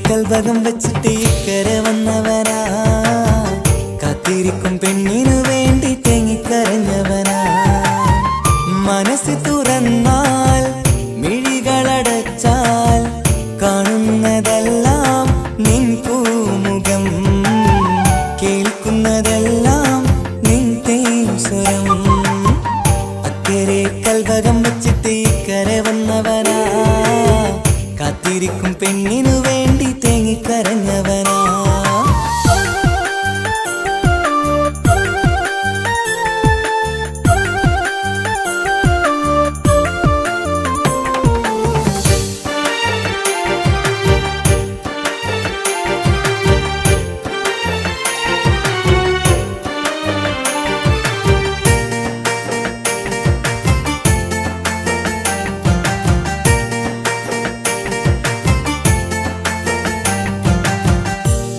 കൽവകം വെച്ചിട്ട് ഇക്കരെ വന്നവനാ, കാത്തിരിക്കും പെണ്ണിനു വേണ്ടി തേങ്ങിക്കരഞ്ഞവനാ. മനസ്സ് തുറന്നാൽ മിഴികളടച്ചാൽ കാണുന്നതെല്ലാം നിൻ പൂമുഖം, കേൾക്കുന്നതെല്ലാം നിൻ തേൻ സ്വരം. അക്കരെ കൽവകം വെച്ചിട്ട് ഇക്കരെ വന്നവനാ, കാത്തിരിക്കും പെണ്ണിനു വേണ്ടി തേങ്ങിക്കരഞ്ഞവനാ.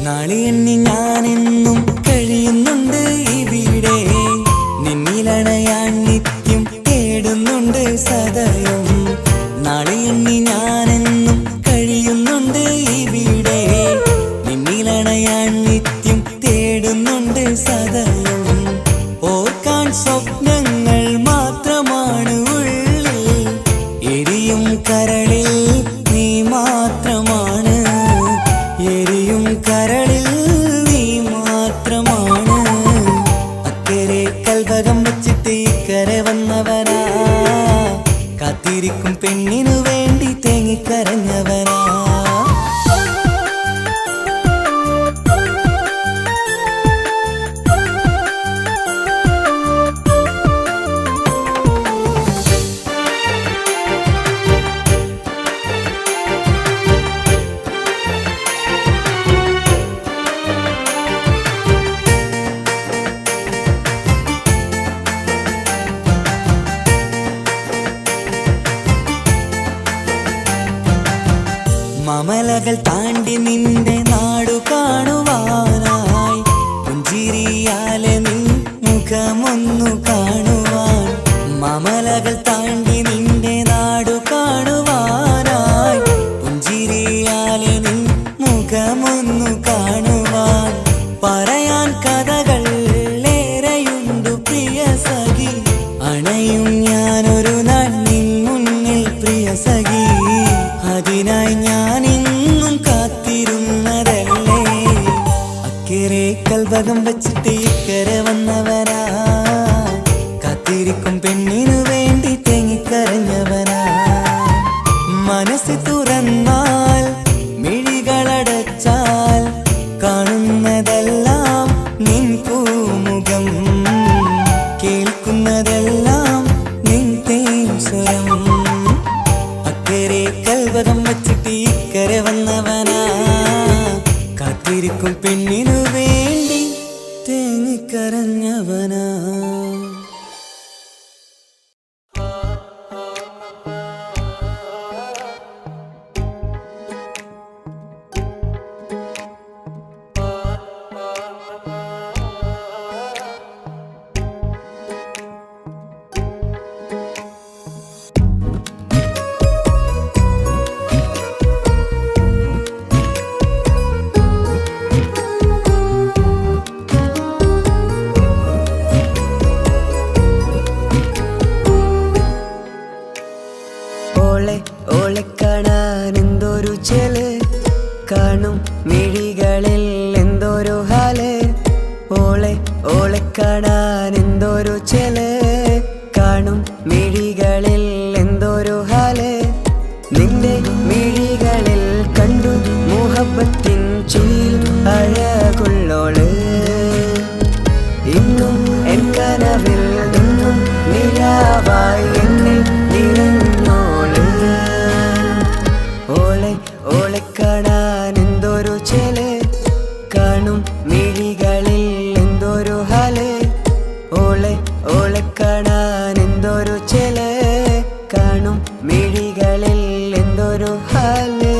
നാളെ എണ്ണി ഞാനെന്നും കഴിയുന്നുണ്ട് ഇവിടെ, നിന്നിലണയാൻ നിത്യം തേടുന്നുണ്ട് സദയം. നാളെ എണ്ണി ഞാനെന്നും കഴിയുന്നുണ്ട് ഇവിടെ, നിന്നിലണയാൻ നിത്യം തേടുന്നുണ്ട് സദയം. ഓർക്കാൻ സ്വപ്നങ്ങൾ മാത്രമാണ് ഉള്ളിൽ, എരിയും കരളിൽ നീ മാത്രമാണ്, എരിയും കരളിൽ നീ മാത്രമാണ്. അക്കരെ കൽവകം വെച്ചിട്ട് ഇക്കരെ വന്നവനാ, കാത്തിരിക്കും പെണ്ണിനു വേണ്ടി തേങ്ങിക്കരഞ്ഞവനാ. മമലകൾ താണ്ടി നിന്റെ നാടു കാണുവാനായി, പുഞ്ചിരിയാലെ നിൻ മുഖമൊന്നു കാണുവാൻ. മമലകൾ താണ്ടി നിന്റെ നാടു കാണുവാനായി, പുഞ്ചിരിയാലെ നിൻ മുഖമൊന്നു കാണുവാൻ. പറയാൻ കഥകൾ ഏറെയുണ്ടു പ്രിയ സഖി, അണയും ഞാനൊരു നാൾ നിൻ മുന്നിൽ പ്രിയ സഖി. അതിനായി ഞാൻ ഇന്നും കാത്തിരുന്നതല്ലേ. അക്കരെ കൽവകം വെച്ചിട്ട് ഇക്കരെ വന്നവനാ, കാത്തിരിക്കും പെണ്ണിനു വേണ്ടി തേങ്ങിക്കരഞ്ഞവനാ. മനസ്സ് തുറന്നാൽ മിഴികളടച്ചാൽ കാണുന്നതെല്ലാം നിൻ പൂമുഖം, കേൾക്കുന്നതെല്ലാം നിൻ തേൻ സ്വരം. അക്കരെ കൽവകം വെച്ചിട്ട് ഇക്കരെ വന്നവനാ, കാത്തിരിക്കും പെണ്ണിനു വേണ്ടി തേങ്ങിക്കരഞ്ഞവനാ. ഓളെ കാണാൻ എന്തൊരു ചെല്, കാണും മിഴികളിൽ എന്തൊരു ഹാല്. ഓളെ കാണാൻ എന്തൊരു ചെല്, കാണും മിഴികളിൽ എന്തൊരു ഹാല്. നിന്റെ മിഴികളിൽ കണ്ടു മുഹബത്തിൻ ചീൽ അഴകുള്ളോള്. ഇന്നും എൻ കനവിൽ നിന്നും നിലാവായി എന്നിൽ നിറഞ്ഞോള്. ഓളെ കാണാൻ എന്തൊരു ചെല്, കാണും മിഴികളിൽ എന്തൊരു ഹാല്. ഓളെ കാണാൻ എന്തൊരു ചെല്, കാണും മിഴികളിൽ എന്തൊരു ഹാല്.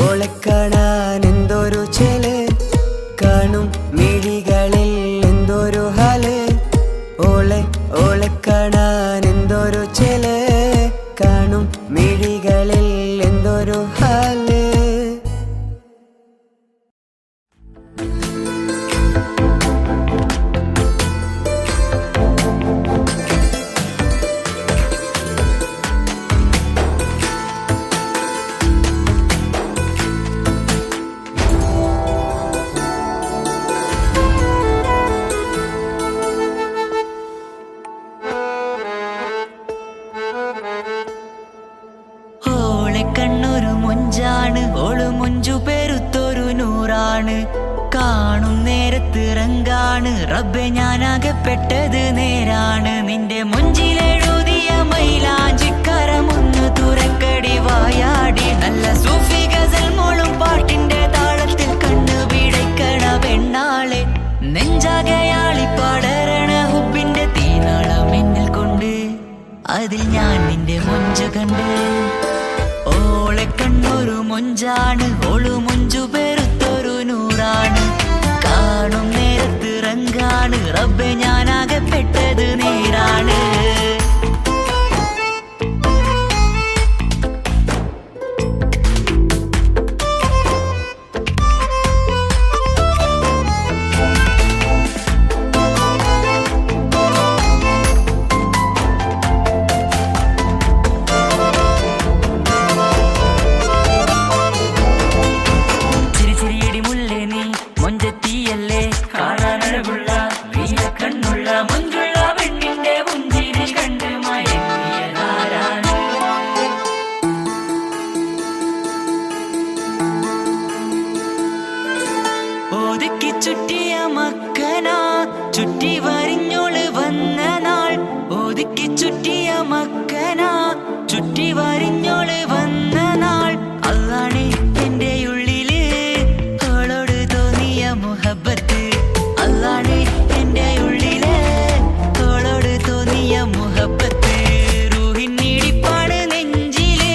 ഓളെ കാണാൻ എന്തൊരു ചേല് കാണും മിഴികളിൽ എന്തൊരു ഹാല് ഓളെ കാണാൻ എന്തൊരു ചേല് കാണും മിഴികളിൽ എന്തൊരു ഹാല് കണ്ണൊരു മൊഞ്ചാണ് ഓള് മൊഞ്ചു പെരുത്തൊരു നൂറാണ് കാണും നേരത്ത് റങ്കാണ് റബ്ബെ ഞാനാകപ്പെട്ടത് നേരാണ് നിന്റെ മൊഞ്ചിലെഴുതിയ മൈലാഞ്ചിക്കരമൊന്ന് തുറക്കടി വായാടി നല്ല സൂഫി ഗസൽ മോളും പാട്ടിന്റെ താളത്തിൽ കണ്ണു പിടയ്ക്കണ പെണ്ണാളെ നെഞ്ചാകയാളി പടരണ ഹുബിന്റെ തീനാളം എന്നിൽ കൊണ്ട് അതിൽ ഞാൻ നിന്റെ മൊഞ്ചു കണ്ട് ഓളെ കണ്ണൊരു മൊഞ്ചാണ് ഓളു മൊഞ്ചു പെരുത്തൊരു നൂറാണ് കാണും നേരത്ത് റങ്കാണ് റബ്ബെ ഞാനാകപ്പെട്ടത് നേരാണ് ഒതുക്കി ചുറ്റിയ മക്കനാ ചുറ്റി വരിഞ്ഞോള് വന്ന നാൾ ഒതുക്കി ചുറ്റിയ മക്കനാ ചുറ്റി വരിഞ്ഞോള് വന്ന നാൾ അതാണ് എന്റെ ഉള്ളില് അവളോട് തോന്നിയ മുഹബത്ത് അതാണ് എന്റെ ഉള്ളില് അവളോട് തോന്നിയ മുഹബത്ത് റൂഹിന്നിടിപ്പാണ് നെഞ്ചില്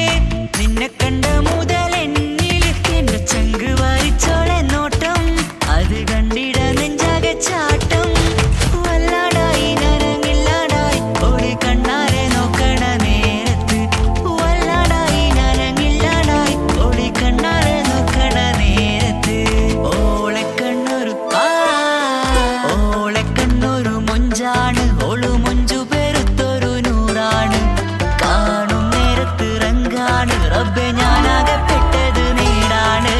നിന്നെ കണ്ട മുതൽ എന്നില് എന്റെ ചങ്ക് വാരിച്ചോളെ നോട്ടം അത് കണ്ടിട നെഞ്ചാകെ ചാട്ടം വല്ലാടായി നനങ്ങില്ലാടായി ഓടി കണ്ണാരെ നോക്കണ നേരത്ത് വല്ലാടായി നനങ്ങില്ലാടായി ഓടി കണ്ണാരെ നോക്കണ നേരത്ത് ഓളെ കണ്ണൊരു മൊഞ്ചാണ് ഓളു മൊഞ്ചു പെരുത്തൊരു നൂറാണ് കാണും നേരത്ത് റങ്കാണ് റബ്ബെ ഞാനാകപ്പെട്ടത് നേരാണ്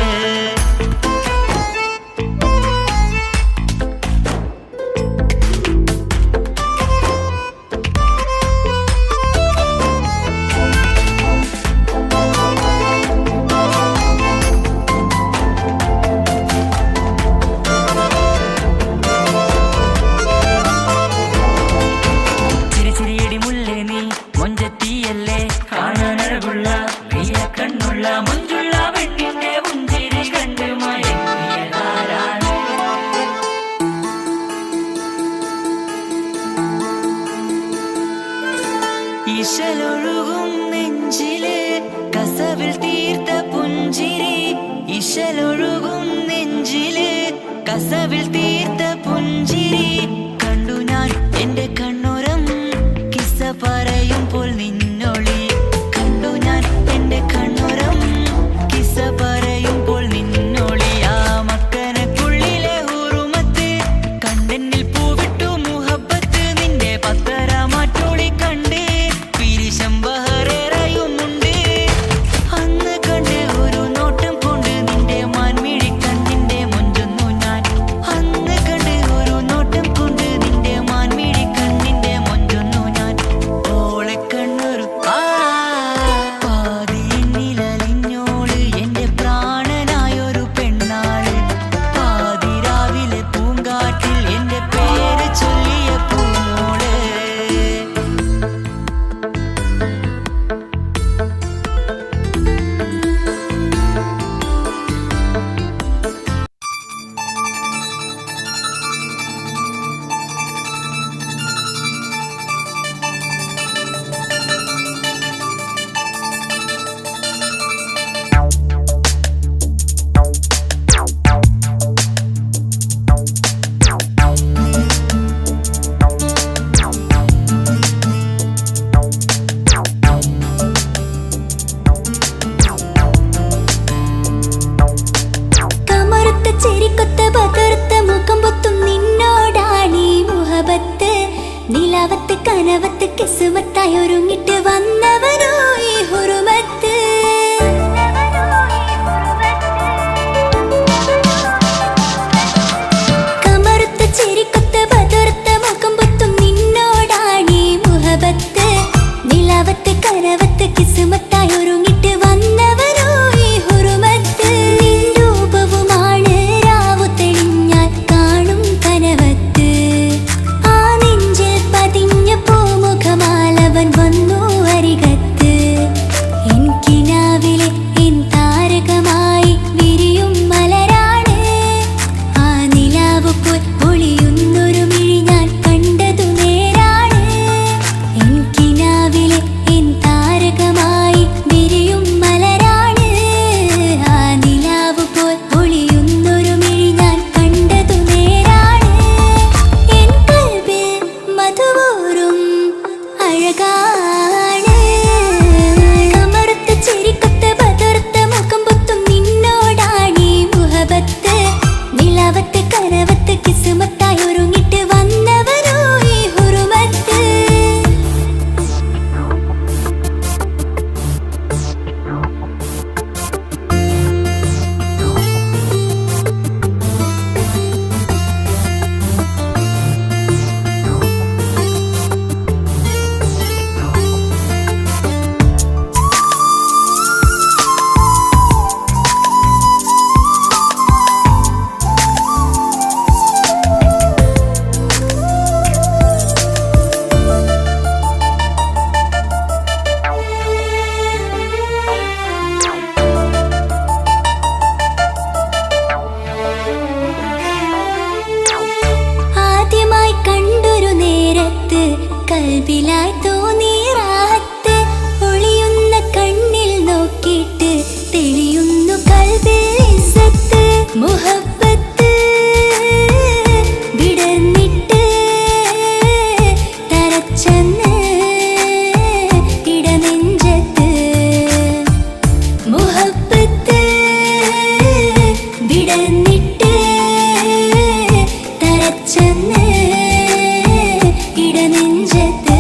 ചിരിച്ചിരിയടി മുല്ലേ നീ മൊഞ്ചത്തിയല്ലേ കാണാനഴകുള്ള നീയ കണ്ണുള്ള മൊഞ്ചുള്ള പെണ്ണിന്റെ പുഞ്ചിരി കണ്ട് മയങ്ങിയതാരാണ് ഇശലൊഴുകും നെഞ്ചില് കസവിൽ തീർത്ത പുഞ്ചിരി ഇശലൊഴുകും നെഞ്ചില് കസവിൽ തീർത്ത പുഞ്ചിരി കണ്ടു ഞാൻ എന്റെ കണ്ണുരം കിസ്സ പറയുമ്പോൾ നിന്നൊളി കണ്ടു ഞാൻ എന്റെ കണ്ണുരം കിസ്സ പറയുമ്പോൾ നിന്നൊളി ആ മക്കനക്കുള്ളിലെ ഹുറുമത്ത് കണ്ടെന്നിൽ പൂവിട്ടു മുഹബത്ത് നിന്റെ പത്തര മാറ്റൊളി കണ്ട് പിരിശം ബഹറേറയുമുണ്ട് അന്ന് കണ്ട് ഒരു നോട്ടം കൊണ്ട് നിന്റെ മന നിലാവത്ത് കനവത്ത് കിസുമത്തായി ഒരുങ്ങിട്ട് വന്നവനോ ഈ ഹുറുമത്ത്. കമറുത്ത ചിരിക്കൊത്ത ബദർത്ത മുഖം പൊത്തും നിന്നോടാണീ മുഹബത്ത്. നിലാവത്ത് കനവത്ത് കിസുമത്തായി ഒരുങ്ങിട്ട് വന്നവനോ ഈ ഹുറുമത്ത്. നിൻ രൂപവുമാണ് രാവു തെളിഞ്ഞാൽ കാണും കനവത്ത്. ആ നെഞ്ചിൽ പതിഞ്ഞ പൂമുഖമാലവൻ വന്നു അരികത്ത്. എൻ കിനാവിലെ എൻ താരകമായി വിരിയും മലരാണ്. ആ നിലാവ് പോൽ ഒളിയുന്നൊരു മിഴി ഞാൻ കണ്ടതു നേരാണ്. എൻ കിനാവിലെ എൻ താരകമായി വിരിയും മലരാണ്. ആ നിലാവ് പോൽ ഒളിയുന്നൊരു മിഴി ഞാൻ കണ്ടതു നേരാണ്. എൻ കൽബിൽ മധുവൂറും അഴകാണ്. കമറുത്ത ചിരിക്കൊത്ത ബദർത്ത മുഖം പൊത്തും നിന്നോടാണീ മുഹബത്ത്. നിലാവത്ത് കനവത്ത് കിസുമത്തായി ഒരുങ്ങിട്ട് വന്നവനോ ഈ ഹുറുമത്ത്. ആദ്യമായി കണ്ടൊരു നേരത്ത് കൽബിലായി തോന്നി റാഹത്ത്. ഒളിയുന്ന കണ്ണിൽ നോക്കിയിട്ട് തെളിയുന്നു കൽബിൽ ഇസ്സത്ത്. മുഹബ്ബത്ത് വിടർന്നിട്ട് തരച്ചെന്ന് ഇടനെഞ്ചത്ത്. മുഹബ്ബത്ത് വിടർന്നിട്ട് തരച്ചെന്ന് ഇടനെഞ്ചത്ത്.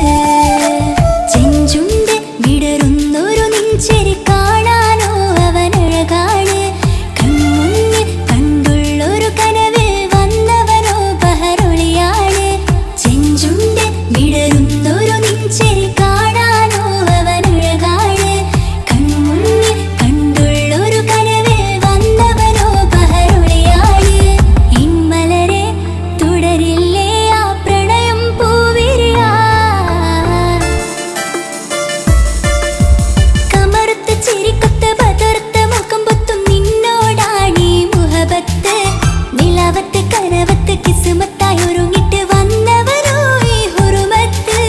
ചെഞ്ചുണ്ട് വിടരുന്നൊരു നെഞ്ചരി കാണാനോ അവനഴകാണ്. കൺമുന്നിൽ കണ്ടുള്ളൊരു കനവിൽ വന്നവനോ ബഹറൊളിയാണ്. ചെഞ്ചുണ്ട് വിടരുന്നൊരു നെഞ്ചരി കാണാനോ അവനഴകാണ്. കൺമുന്നിൽ കണ്ടുള്ളൊരു കനവിൽ വന്നവനോ ബഹറൊളിയാണ്. ഇൻമലരെ തുടരില്ലേ ആ പ്രണയം പൂവിരിയാ. കമറുത്ത ചിരിക്കൊത്ത ബദർത്ത മുഖം പൊത്തും നിന്നോടാണീ മുഹബത്ത്. നിലാവത്ത് കനവത്ത് കിസുമത്തായി ഒരുങ്ങിട്ട് വന്നവനോ ഈ ഹുറുമത്ത്.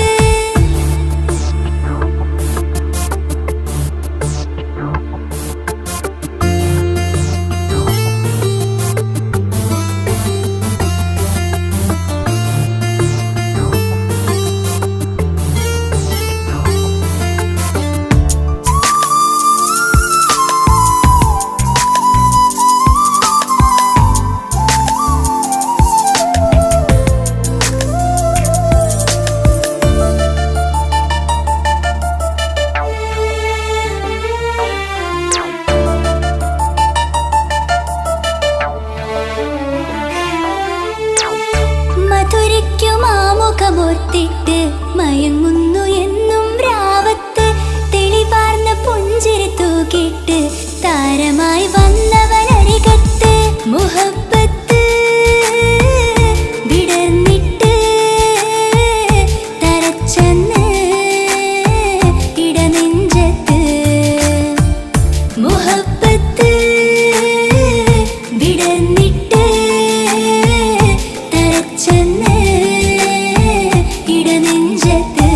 മധുരയ്ക്കും ആമുഖമോർത്തിട്ട് മയങ്ങുന്നു എന്നും രാവത്ത്. തെളിവാർന്ന പുഞ്ചിരി തൂക്കിട്ട് താരമായി വന്നവനരികത്ത്. മുഹബ്ബത്ത് വിടർന്നിട്ട് തരച്ചെന്ന് ഇടനെഞ്ചത്ത്. മുഹബ്ബത്ത് വിടർന്നിട്ട് തരച്ചെന്ന് ഇടനെഞ്ചത്ത്.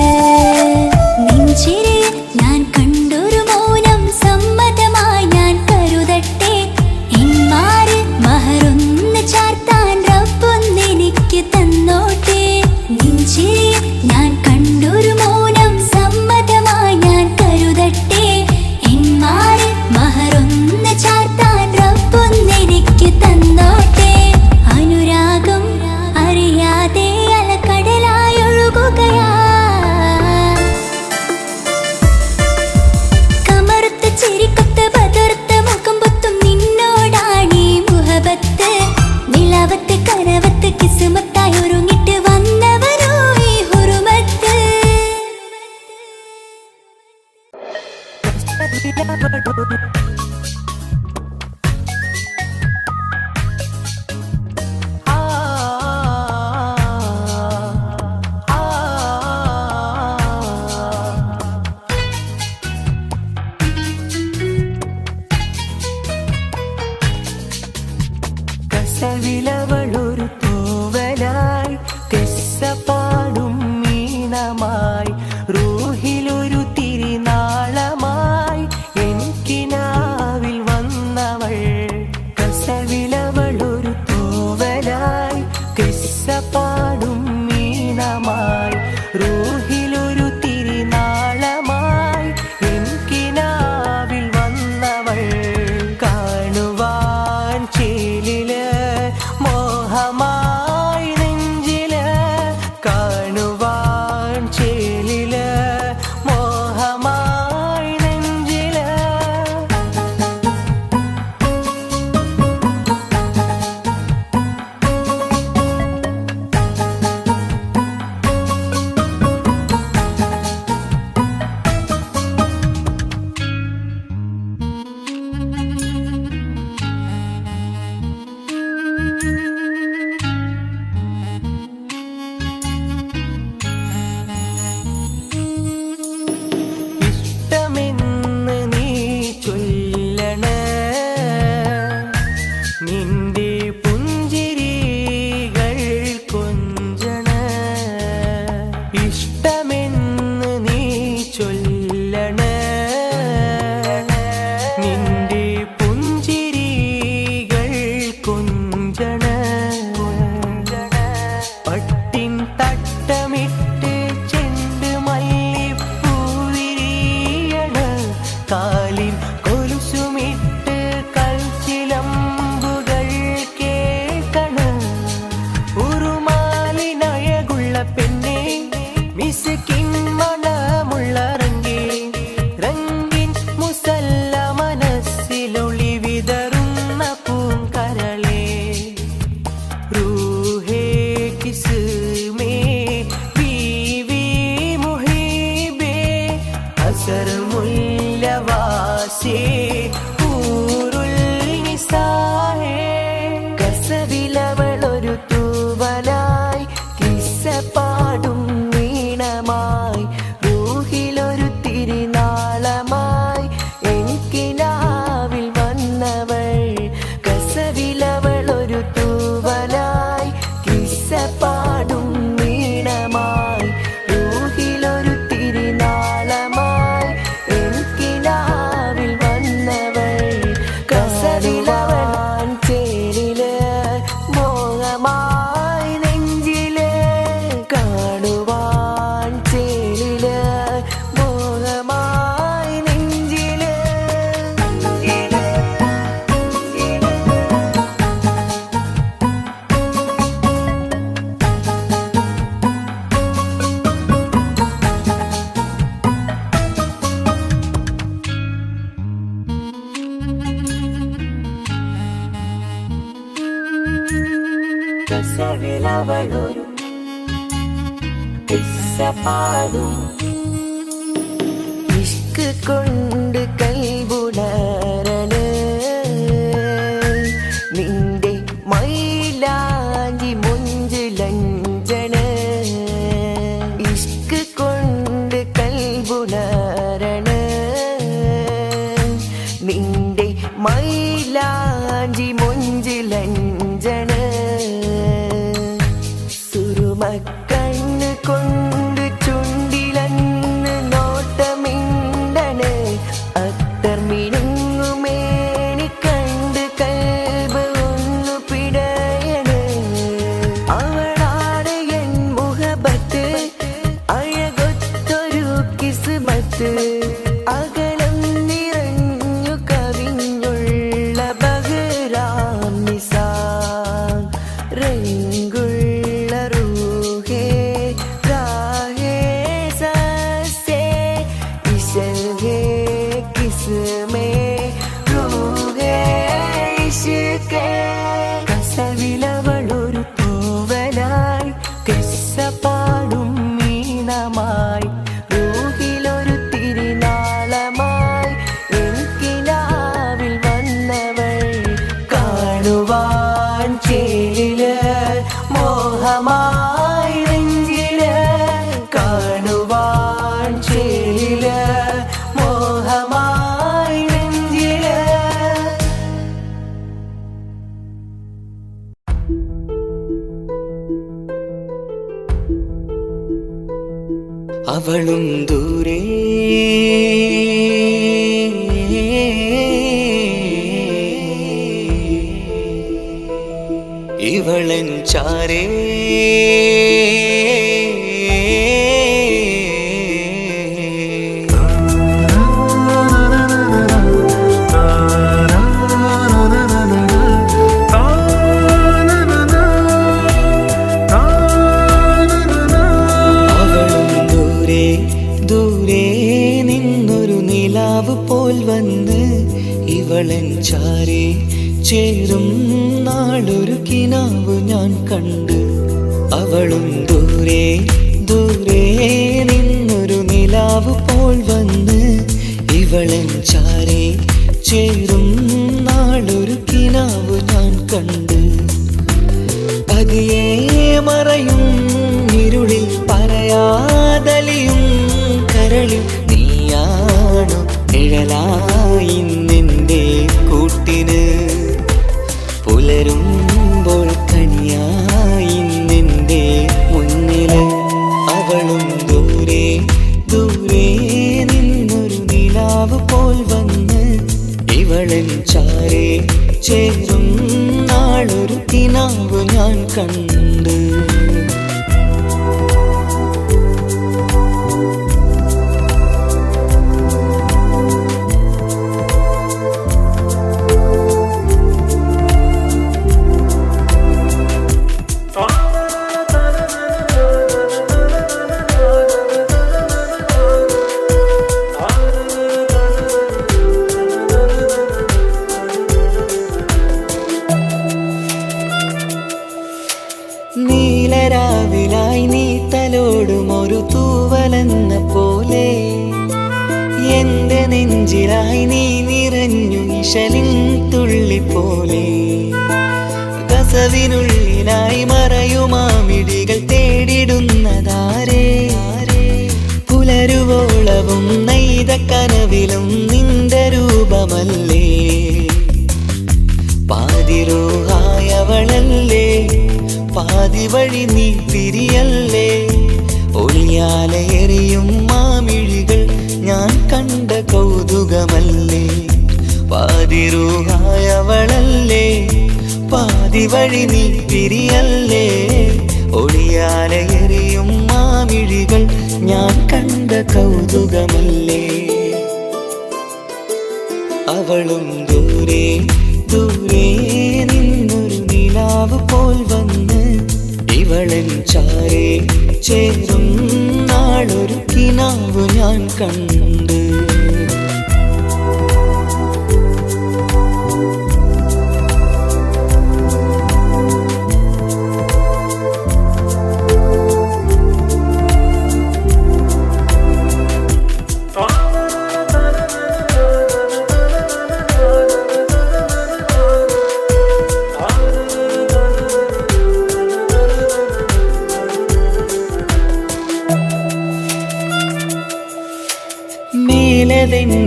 കസവിലവളൊരു തൂവലായി പാടും മീനമായി റൂഹിലൊരു തിരിനാളമായി എനിക്കിനാവിൽ വന്നവൾ കസവിലവളൊരു തൂവലായി പാടും മീനമായി റൂഹിലൊരു തിരിനാളമായി എനിക്കിനാവിൽ വന്നവൾ കാണുവാൻ ചേലില് മോഹമായി നെഞ്ചില് കാണുവാൻ ചേലില് മോഹമായി നെഞ്ചില് ഇഷ്ടമെന്ന് നീ ചൊല്ലണേ നിന്റെ പുഞ്ചിരികൾ കൊഞ്ചണേ ഇഷ്ടമെന്ന് നീ ചൊല്ലണേ നിന്റെ പുഞ്ചിരികൾ കൊഞ്ചണേ പട്ടിൻ തട്ടമിട്ട് ചെണ്ട് മല്ലിപ്പൂവിരിയണ കാലിൻ കൊലുസുമിട്ട് കൽച്ചിലമ്പുകൾ കേൾക്കണ ഉറുമാലിനഴകുള്ള പെണ്ണെ മിസ്കിൻ മണമുള്ള റംഗിൻ മുസല്ല മനസ്സിലൊളി വിതറുന്ന പൂങ്കരളേ रूहे किस में बीवी मुहिबे असर मुल्लवासे ഊരുൽ നിസാഹേ കസവിലവളൊരു തൂവലായി കിസ്സ പാടും വീണമായി റൂഹിലൊരു തിരിനാളമായി എനിക്കിനാവിൽ വന്നവൾ കസവിലവളൊരു തൂവലായി കിസ്സ പാടും വീണമായി റൂഹിലൊരു തിരിനാളമായി എനിക്കിനാവിൽ വന്നവൾ കസവിലവൻ ചേരില് മോഹമായി നെഞ്ചില് കാണുവാൻ ചേരില് മോഹമായി നെഞ്ചില് കസവിലവളൊരു കിസ്സ പാടും ഇഷ്ക് കൊണ്ട് കൽബുണരണ നിന്റെ മൈലാഞ്ചി മുഞ്ചിലഞ്ചണ ഇഷ്ക് കൊണ്ട് കൽബുണരണ നിന്റെ മൈലാഞ്ചി മുഞ്ചിലഞ്ചണ സുറുമക്കണ്ണ് കൊണ്ട് ചുണ്ടിലന്ന് നോട്ടമിണ്ടണ് അത്തർ മിനുങ്ങും അവളും ദൂരെ ഇവളൻ ചാരേ പോൽ വന്ന് ഇവളൻ ചാരേ ചേരും നാളൊരു കിനാവ് ഞാൻ കണ്ട് അവളും ദൂരെ ദൂരെ നിന്നൊരു നിലാവ് പോൽ വന്ന് ഇവളൻ ചാരേ ചേരും നാളൊരു കിനാവ് ഞാൻ കണ്ട് പതിയെ മറയും ഇരുളിൽ പറയാതലിയും കരളിൽ നീയാണു നിഴലായി നിന്റെ കൂട്ടിന് പുലരുമ്പോൾ കനിയായി നിന്റെ മുന്നില് അവളും ദൂരെ ദൂരെ നിന്നൊരു നിലാവ് പോൽ വന്ന് ഇവളൻ ചാരേ ചേരും നാളൊരു കിനാവ് ഞാൻ കണ്ട് നീലരാവിലായി നീ തലോടും ഒരു തൂവലെന്ന പോലെ എന്റെ നെഞ്ചിലായി നീ നിറഞ്ഞു ഇശലിൻ തുള്ളി പോലെ കസവിനുള്ളിലായി മറയുമാമിടികൾ തേടിടുന്നതാരേ പുലരുവോളവും നെയ്ത കനവിലും നിന്റെ രൂപമല്ലേ പാതിരോഹായവളല്ലേ പാതി വഴി നീ തിരിയല്ലേ ഒളിയാലെ എറിയും മാമിഴികൾ ഞാൻ കണ്ട കൗതുകമല്ലേ പാതിരൂഹായവളല്ലേ പാതി വഴി നീ തിരിയല്ലേ ഒളിയാലെ എറിയും മാമിഴികൾ ഞാൻ കണ്ട കൗതുകമല്ലേ അവളും ദൂരെ ദൂരെ നിന്നൊരു നിലാവ് പോൽ വന്ന് ഇവളൻ ചാരേ ചേരും നാളൊരു കിനാവ് ഞാൻ കണ്ട്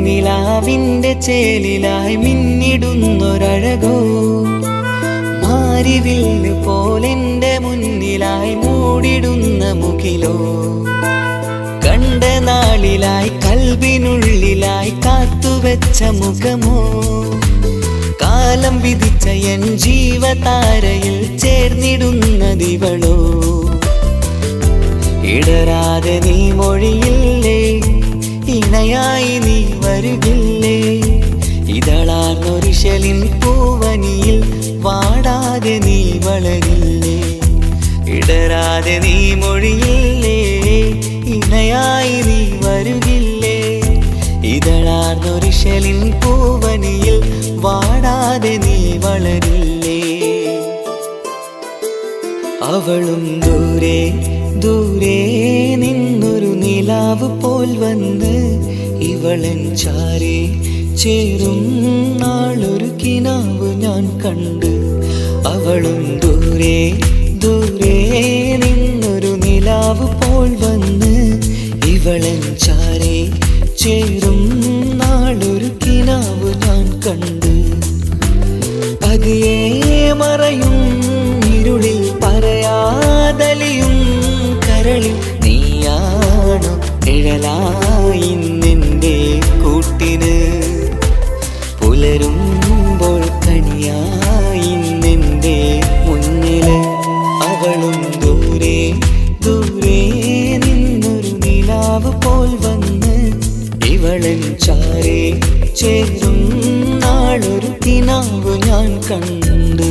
നിലാവിന്റെ ചേലിലായി മിന്നിടുന്നൊരഴകോ മാരിവില്ല് പോലെന്റെ മുന്നിലായി മൂടിടുന്ന മുകിലോ കണ്ട നാളിലായി കൽബിനുള്ളിലായി കാത്തുവെച്ച മുഖമോ കാലം വിധിച്ച എൻ ജീവതാരയിൽ ചേർന്നിടുന്നതിവളോ ഇടരാതെ നീ മൊഴിയില്ലേ ഇണയായി നീ വരുകില്ലേ ഇതളാർന്നൊരിശലിൻ പൂവനിയിൽ വാടാതെ നീ വളരില്ലേ ഇടരാതെ നീ മൊഴിയില്ലേ ഇണയായി നീ വരുകില്ലേ ഇതളാർന്നൊരിശലിൻ പൂവനിയിൽ വാടാതെ നീ വളരില്ലേ അവളും ദൂരെ ദൂരെ നിന്നൊരു നിലാവ് പോൽ വന്ന് ഇവളൻ ചാരേ ചേരും നാളൊരു കിനാവ് ഞാൻ കണ്ട് അവളും ദൂരെ ദൂരെ നിന്നൊരു നിലാവ് പോൽ വന്ന് ഇവളൻ ചാരേ ചേരും നാളൊരു കിനാവ് ഞാൻ കണ്ട് പതിയെ മറയും ഇരുളിൽ പറയാതലിയും കരളിൽ നീയാണു നിഴലായി നിന്റെ കൂട്ടിന് പുലരുമ്പോൾ കണിയായി നിന്റെ മുന്നില് അവളും ദൂരെ ദൂരെ നിന്നൊരു നിലാവ് പോൽ വന്ന് ഇവളൻ ചാരേ ചേരും നാളൊരു കിനാവ് ഞാൻ കണ്ട്.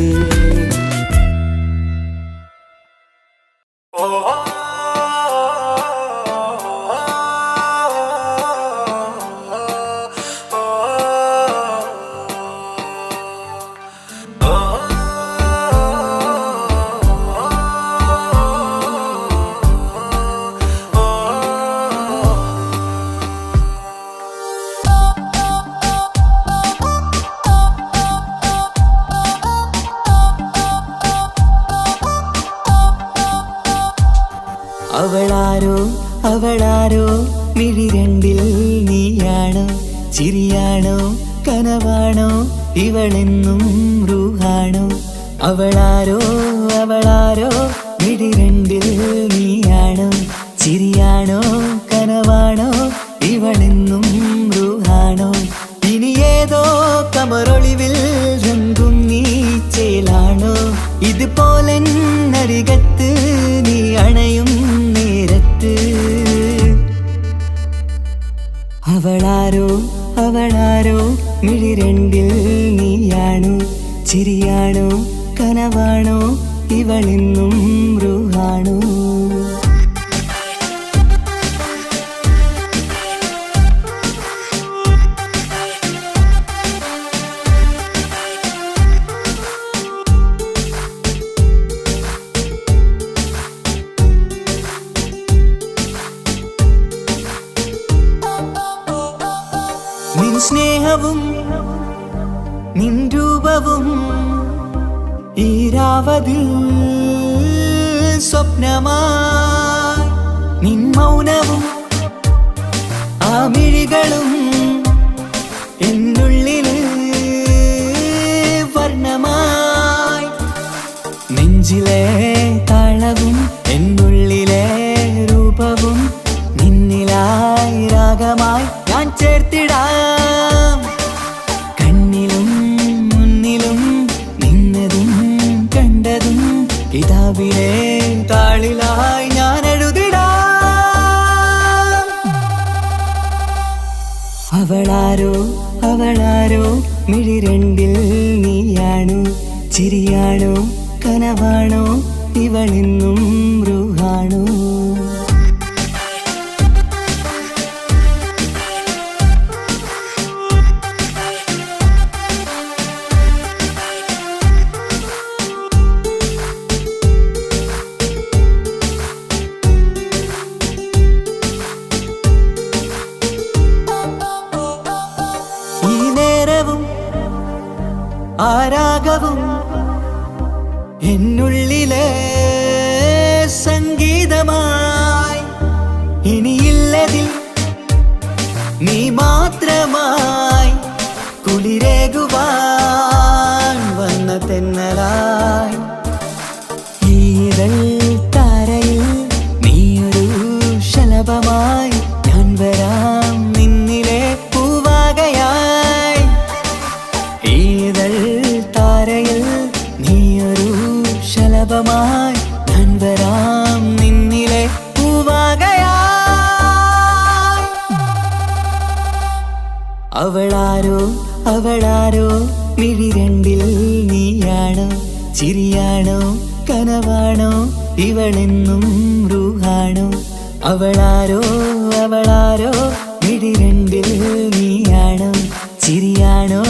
അവളാരോ അവളാരോ മിഴി രണ്ടിൽ നീയാണോ ചിരിയാണോ കനവാണോ ഇവളെന്നും റൂഹാണോ. അവളാരോ അവളാരോ മിഴി രണ്ടിൽ നീയാണോ ചിരിയാണോ കനവാണോ ഇവളെന്നും റൂഹാണോ. ഇനി ഏതോ കമറൊളിവിൽ രംഗും നീ ചേലാണോ ഇതുപോലെ നരികത്ത് നീ അണയും നേരത്ത്. അവളാരോ അവളാരോ മിഴി രണ്ടിൽ നീയാണോ ചിരിയാണോ കനവാണോ ഇവളെന്നും റൂഹാണോ. നിൻ സ്നേഹവും നിൻ രൂപവും ഈരാവതിൽ സ്വപ്നമായി നിൻ മൗനവും ആ മിഴികളും എന്നുള്ളില് വർണ്ണമായി. നെഞ്ചിലെ താളവും എന്നുള്ളിലെ രൂപവും നിന്നിലായി രാഗമായി ഞാൻ ചേർത്തിടാം. കണ്ണിലും മുന്നിലും നിന്നതും കണ്ടതും കിതാബിലെ താളിലായി ഞാൻ എഴുതിടാം. അവളാരോ അവളാരോ മിഴി രണ്ടിൽ നീയാണോ ചിരിയാണോ കനവാണോ ഇവളെന്നും റൂഹാണോ. ആരാഗവും എന്നുള്ളിലെ സംഗീതമായി ഇനിയില്ലതിൽ നീ മാത്രമായി കുളിരേകുവാൻ വന്ന തെന്നലായി. ഈതൾ താരയിൽ നീയൊരു ശലഭമായി ഞാൻ വരാം നിന്നിലെ പൂവാകയായി. ഈതൾ താരയിൽ നീയൊരു ശലഭമായി ഞാൻ വരാം നിന്നിലെ പൂവാകയായി. അവളാരോ അവളാരോ മിഴി രണ്ടിൽ നീയാണോ ചിരിയാണോ കനവാണോ ഇവളെന്നും റൂഹാണോ. അവളാരോ അവളാരോ മിഴി രണ്ടിൽ നീയാണോ ചിരിയാണോ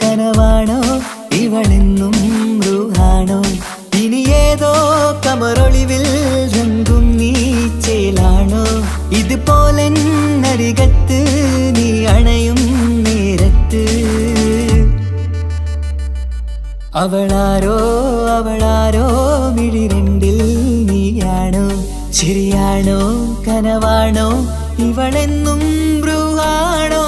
കനവാണോ ഇവളെന്നും റൂഹാണോ. ഇനി ഏതോ കമറൊളിവിൽ രംഗും നീ ചേലാണോ ഇതുപോലെ നരികത്ത് നീ അണയും നേരത്ത്. അവളാരോ അവളാരോ മിഴി രണ്ടിൽ നീയാണോ ചിരിയാണോ കനവാണോ ഇവളെന്നും റൂഹാണോ.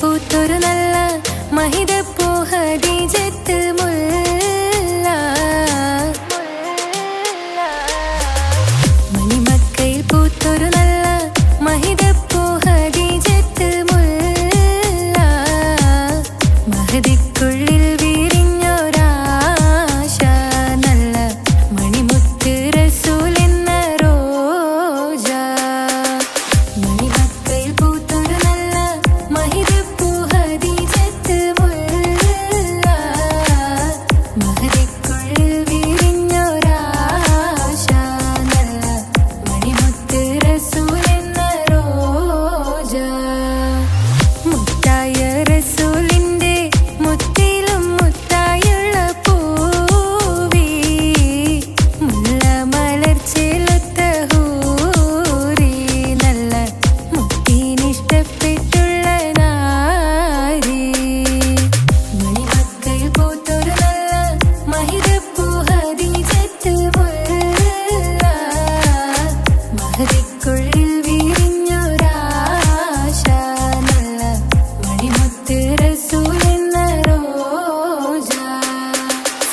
പൂത്തൊരു നല്ല മഹിതപ്പൂ ഹദീജത്ത് മുല്ല മണിമക്കയിൽ പൂത്തൊരു നല്ല മഹിതപ്പൂ ഹദീജത്ത് മുല്ല മഹദിക്കുള്ളിൽ വിരിഞ്ഞൊരാശ നല്ല മണിമുത്ത് റസൂൽ എന്ന റോജ മണിമക്കയിൽ പൂത്തൊരു നല്ല മഹിതപ്പൂ ഹദീജത്ത് മുല്ല മഹദിക്കുള്ളിൽ വിരിഞ്ഞൊരാശ നല്ല മണിമുത്ത് റസൂൽ എന്ന റോജ മുത്തായ റസൂലിന്റെ മുത്തിലും മുത്തായുള്ള പൂവി മുല്ല മലർച്ചെലുത്ത ഹൂറി നല്ല മുത്തിനിഷ്ടപ്പെട്ടുള്ള നാരി മണിമക്കയിൽ പൂത്തൊരു നല്ല മഹിതപ്പൂ ഹദീജത്ത് മുല്ല മഹദിക്കുള്ളിൽ വിരിഞ്ഞൊരാശ നല്ല മണിമുത്ത് റസൂൽ എന്ന റോജ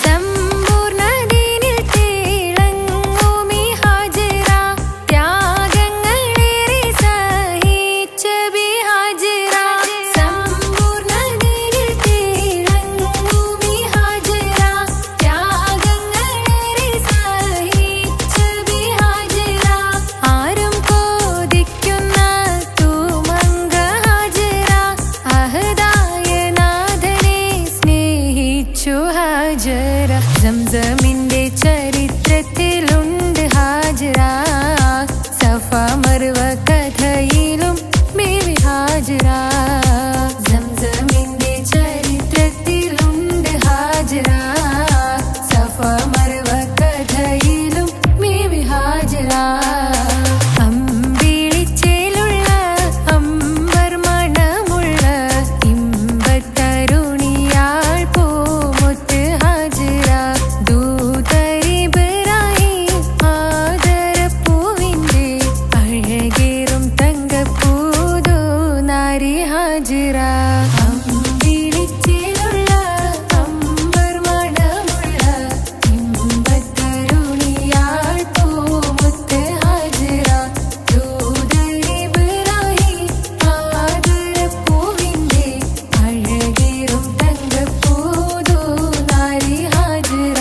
സമ്പൂർണ്ണ ദീനിൽ തിളങ്ങുമീ ഹാജറ ത്യാഗങ്ങളേറെ സഹിച്ച ബിഹാജറ സമ്പൂർണ്ണ ദീനിൽ തിളങ്ങുമീ ഹാജറ ത്യാഗങ്ങളേറെ സഹിച്ച ബിഹാജറ ആരും കോതിക്കുന്ന തൂമങ്ക ഹാജറ അഹദായ നാഥനെ സ്നേഹിച്ചു ഹാജറ സംസമിന്റെ ചരിത്രത്തിലുണ്ട് ഹാജറ സഫ മർവ കഥയിലും ബീവി ഹാജറ സംസമിന്റെ ചരിത്രത്തിലുണ്ട് ഹാജറ സഫ മർവ കഥയിലും ബീവി ഹാജറ അമ്പിളിച്ചേലുള്ള അമ്പർ മണമുള്ള ഇമ്പത്തരുണിയാൾ പൂമുത്ത് ഹാജറ ദൂതരിബ്രാഹിം ആദരപ്പൂവിന്റെ അഴകേറും തങ്കപ്പൂതു നാരി ഹാജറ അമ്പിളിച്ചേലുള്ള അമ്പർ മണമുള്ള ഇമ്പത്തരുണിയാൾ പൂമുത്ത് ഹാജറ ദൂതരിബ്രാഹിം ആദരപ്പൂവിന്റെ അഴകേറും തങ്കപ്പൂതു നാരി ഹാജറ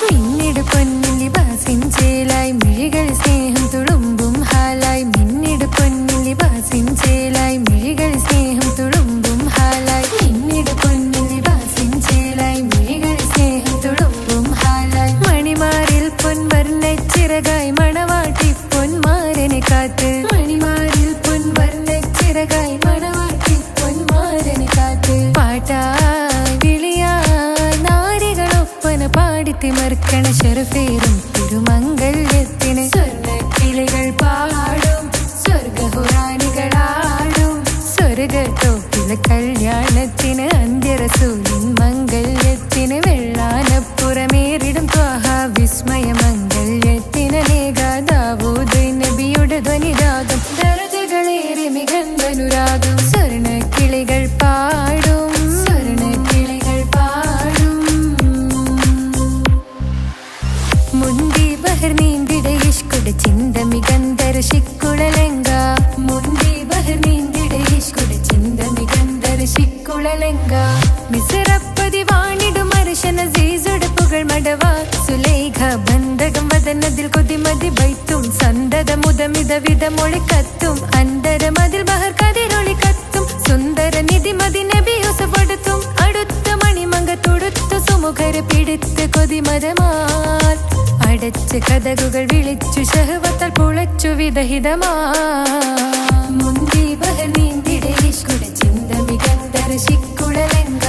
മിന്നിട് പൊന്നിൽ ലിബാസിൻ ചേലായി മിഴികൾ സ്നേഹം തുളുമ്പും ഹാലായി മിന്നിട് പൊന്നിൽ ലിബാസിൻ ചേലായി മിഴികൾ സ്നേഹം തുളുമ്പും ഹാലായി മിന്നിട് പൊന്നിൽ ലിബാസിൻ ചേലായി മിഴികൾ സ്നേഹം തുളുമ്പും ഹാലായി മണിമാരിൽ പൊൻവർണ്ണച്ചിറകായി മണവാട്ടി പൊന്മാരനെ കാത്ത് മണിമാരിൽ പൊൻവർണ്ണച്ചിറകായി മണവാട്ടി പൊന്മാരനെ കാത്ത് പാട്ടായി വിളിയായി നാരികളൊപ്പന പാടിത്തിമർക്കണ ശരഫേറും തിരുമംഗല്യത്തിന് സ്വർണ്ണക്കിളികൾ പാടും സ്വർഗഹുറാനികളാടും സ്വർഗത്തോപ്പിലെ കല്യാണത്തിന് അന്ത്യറസൂലിൻ മംഗല്യത്തിന് വെള്ളാനപ്പുറമേറിടും ത്വാഹ വിസ്മയ മംഗല്യത്തിന് ദാവൂദ് നബിയുടെ ധ്വനിരാഗം ദരജകളേറെ മികന്ധനുരാഗം സ്വർണ്ണക്കിളികൾ പാടും സ്വർണ്ണക്കിളികൾ പാടും മുന്തി ബഹർ നീന്തിട ഇഷ്കുടെ ചിന്ത മികന്ധര ശിക്കുളലങ്ക മുന്തി ബഹർ നീന്തിട ഇഷ്കുടെ ചിന്ത മികന്ധര ശിക്കുളലങ്ക മിസറപ്പതി വാണിടും അർശന സീസുടെ പുകൾ മടവ സുലൈഖ ബന്ധകം വദനതിൽ കൊതിമതി ബൈത്തും സന്തത മുതമിത വിധമൊളി കത്തും അന്തരമതിൽ ബഹർ കതിരൊളി കത്തും സുന്ദര നിധി മതി നബി യൂസഫെടുത്തും അടുത്ത മണിമങ്ക തൊടുത്തു സുമുഖരെ പിടിത്ത് കൊതിമതമാൽ അടച്ച് കഥകുകൾ വിളിച്ചു ശഹവത്താൽ പുളച്ചു വിദഹിതമാ മുന്തി ബഹർ നീന്തിട ഇഷ്കുടെ ചിന്ത മികന്ധര ശിക്കുളലങ്ക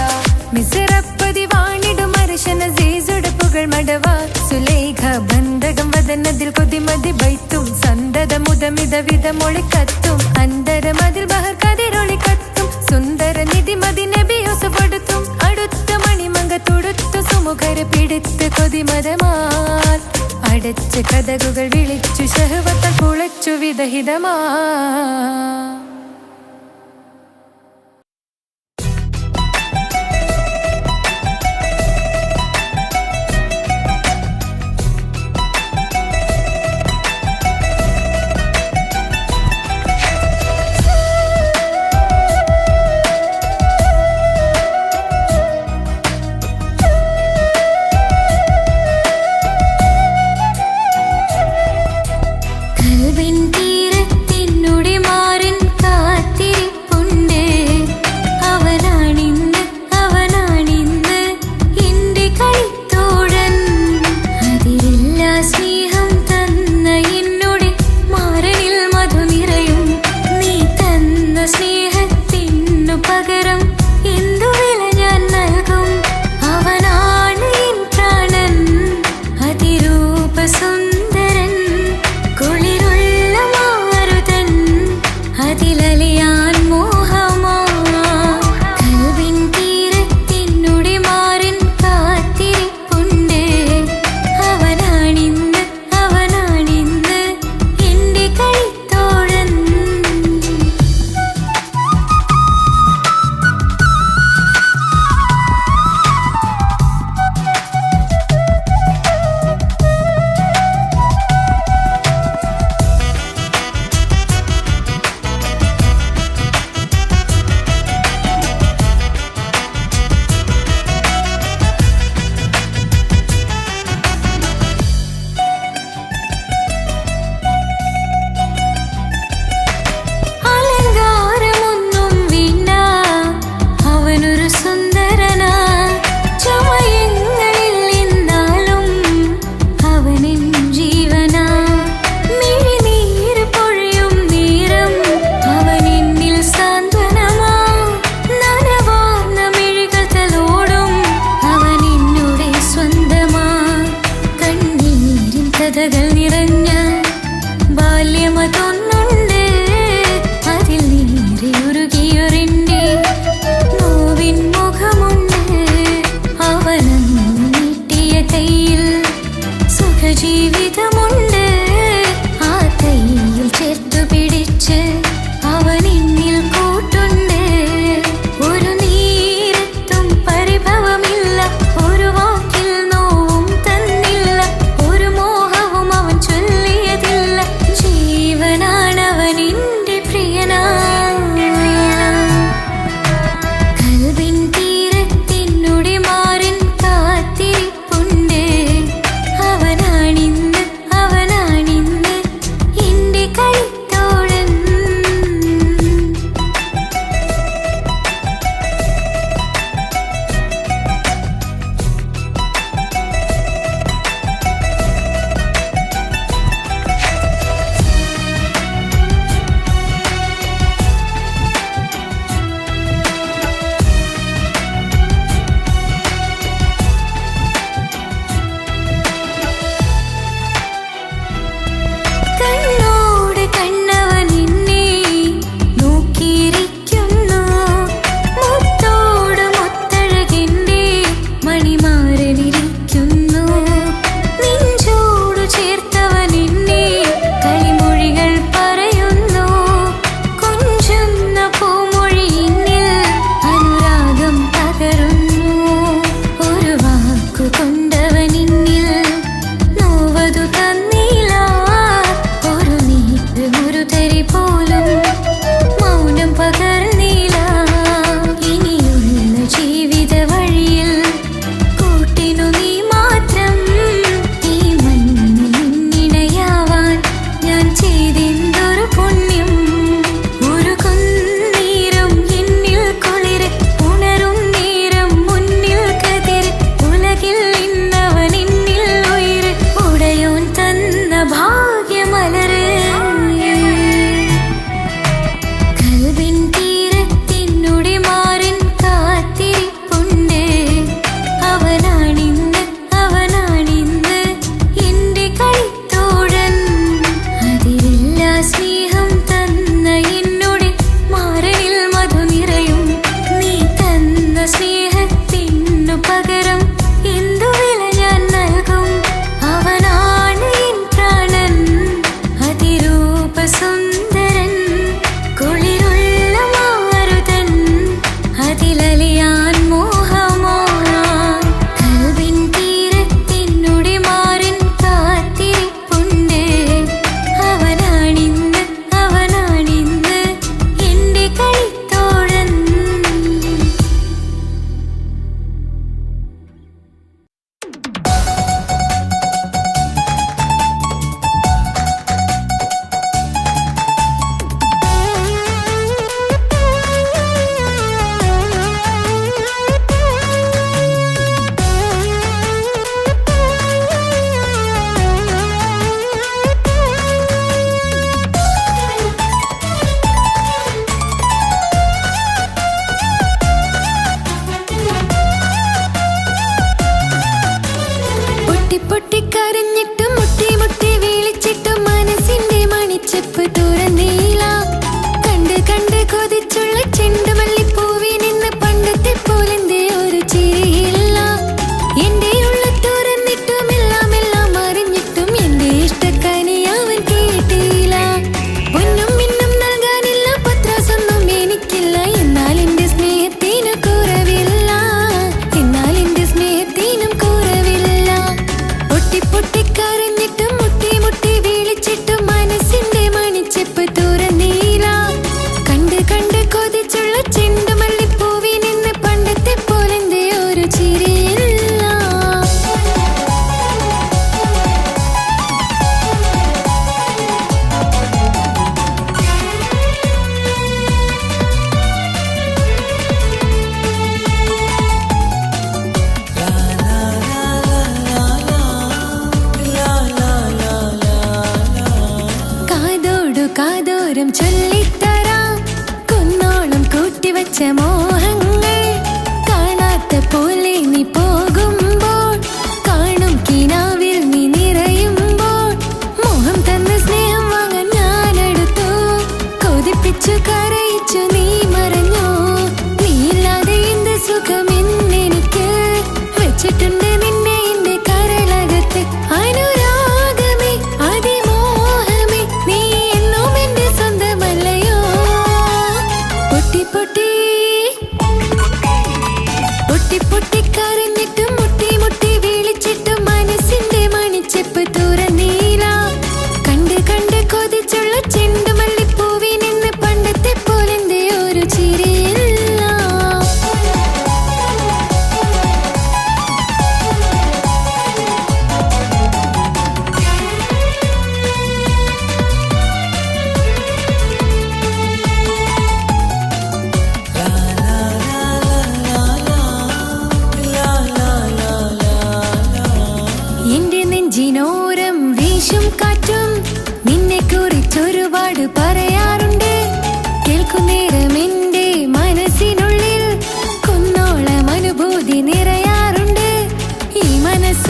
മിസറപ്പതി വാണിടും അർശന സീസുടെ പുകൾ മടവ സുലൈഖ ബന്ധകം വദനതിൽ കൊതിമതി ബൈത്തും സന്തത മുതമിത വിധമൊളി കത്തും അന്തരമതിൽ ബഹർ കതിരൊളി കത്തും സുന്ദര നിധി മതി നബി യൂസഫെടുത്തും അടുത്ത മണിമങ്ക തൊടുത്തു സുമുഖരെ പിടിത്ത് കൊതിമതമാൽ അടച്ച് കഥകുകൾ വിളിച്ചു ശഹവത്താൽ പുളച്ചു വിദഹിതമാ കഥകൾ നിറഞ്ഞ ബാല്യമതൊന്നുണ്ട്, അതിൽ നീറിയുരുകിയൊരെന്റെ നോവിൻ മുഖമുണ്ട്. അവനും നീട്ടിയ കയ്യിൽ സുഖജീവിതമുണ്ട്, ആ കയ്യിൽ ചേർത്തു പിടിച്ച് അവൻ എന്നിൽ കൂട്ടുണ്ട്. ഒരു നീരത്തും പരിഭവമില്ല, ഒരു വാക്കിൽ നോവും തന്നില്ല, ഒരു മോഹവും അവൻ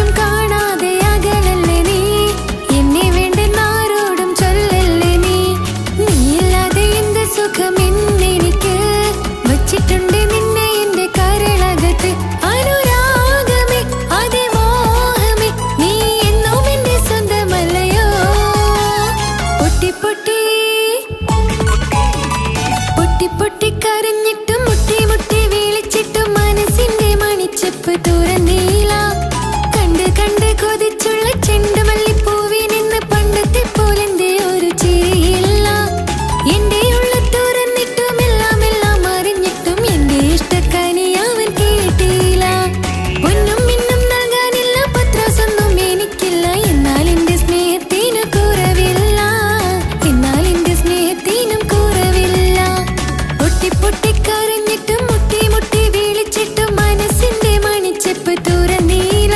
ചുറ്റും കാണാതെ അകലല്ലേ നീ എന്നെ വേണ്ടെന്നാരോടും ചൊല്ലല്ലേ നീ നീയില്ലാതെ എന്ത് സുഖം ഇന്നെനിക്ക് വച്ചിട്ടുണ്ട് നിന്നെ എന്റെ കരളകത്ത് അനുരാഗമേ അതിമോഹമേ നീ എന്നും എന്റെ സ്വന്തമല്ലയോ പൊട്ടി പൊട്ടി പൊട്ടി പൊട്ടി കരഞ്ഞിട്ടും മുട്ടി മുട്ടി വിളിച്ചിട്ടും മനസ്സിന്റെ മണിച്ചെപ്പ് തുറന്നീല കണ്ട് കണ്ട് കൊതിച്ചുള്ള ചെണ്ടുമല്ലിപ്പൂവിൽ നിന്ന് പണ്ടത്തെ പോലെന്റെ ഒരു ചിരിയില്ല എന്റെ ഉള്ള തുറന്നിട്ടും എല്ലാം എല്ലാം അറിഞ്ഞിട്ടും എന്റെ ഇഷ്ടക്കനി അവൻ കേട്ടില്ല ഒന്നും ഇന്നും നൽകാനില്ല പത്രാസൊന്നും എനിക്കില്ല എന്നാൽ എന്റെ സ്നേഹത്തിനു കുറവില്ല എന്നാൽ എന്റെ സ്നേഹത്തിനും കുറവില്ല പൊട്ടി പൊട്ടി കരഞ്ഞിട്ടും മുട്ടി മുട്ടി വിളിച്ചിട്ടും മനസ്സിന്റെ മണിച്ചെപ്പ് തുറന്നീല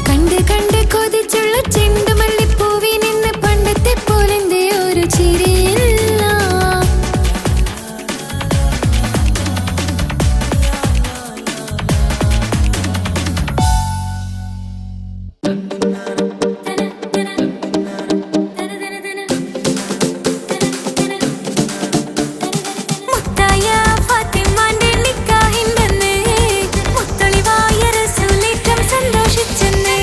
കണ്ട് കണ്ട് കൊതിച്ചുള്ള ചെണ്ടുമല്ലിപ്പൂവിൽ നിന്ന് പണ്ടത്തെ പോലെന്റെ ഒരു ചിരിയില്ല മുത്തായ ഫാത്തിമാന്റെ നിക്കാഹിണ്ടെന്ന് മുത്തൊളിവായ റസൂലേറ്റം സന്തോഷിച്ചെന്ന്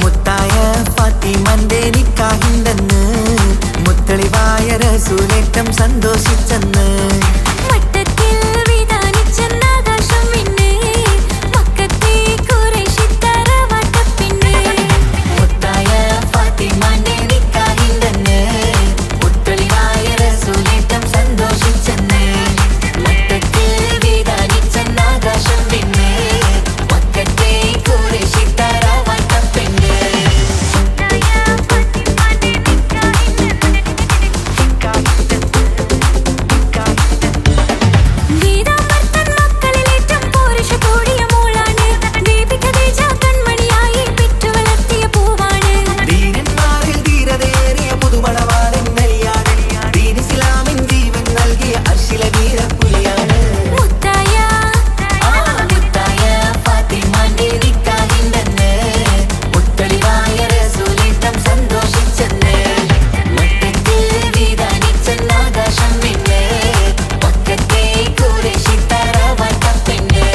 മുത്തായ ഫാത്തിമന്റെ നിക്കാഹിണ്ടെന്ന് മുത്തളിവായ റസൂലേറ്റം സന്തോഷിച്ചെന്ന് മട്ടത്തിൽ വിധാനിച്ചെന്നാകാശം പിന്നെ മക്കത്തെ ഖുറൈശി തറവാട്ടപ്പിന്നെ മുത്തായ ഫാത്തിമന്റെ നിക്കാഹിണ്ടെന്ന് മുത്തളിവായ റസൂലേറ്റം സന്തോഷിച്ചെന്ന് മട്ടത്തിൽ വിധാനിച്ചെന്നാകാശം പിന്നെ മക്കത്തെ ഖുറൈശി തറവാട്ടപ്പിന്നെ വീരാമർത്തൻ മക്കളിലേറ്റം പോരിഷ കൂടിയ മോളാണ് ദീപിക തേജ കൺമണിയായി പെറ്റു വളർത്തിയ പൂവാണ് ധീരന്മാരിൽ ധീരതയേറിയ പുതുമണവാളൻ നലിയാണ് ദീൻ ഇസ്ലാമിൻ ജീവൻ നൽകിയ അർശില വീരപ്പുലിയാണ് മുത്തായ മുത്തായ ഫാത്തിമാന്റെ നിക്കാഹിണ്ടെന്ന് മുത്തളിവായ റസൂലേറ്റം സന്തോഷിച്ചെന്ന് മട്ടത്തിൽ വിധാനിച്ചെന്നാകാശം പിന്നെ മക്കത്തെ ഖുറൈശി തറവാട്ടപ്പിന്നെ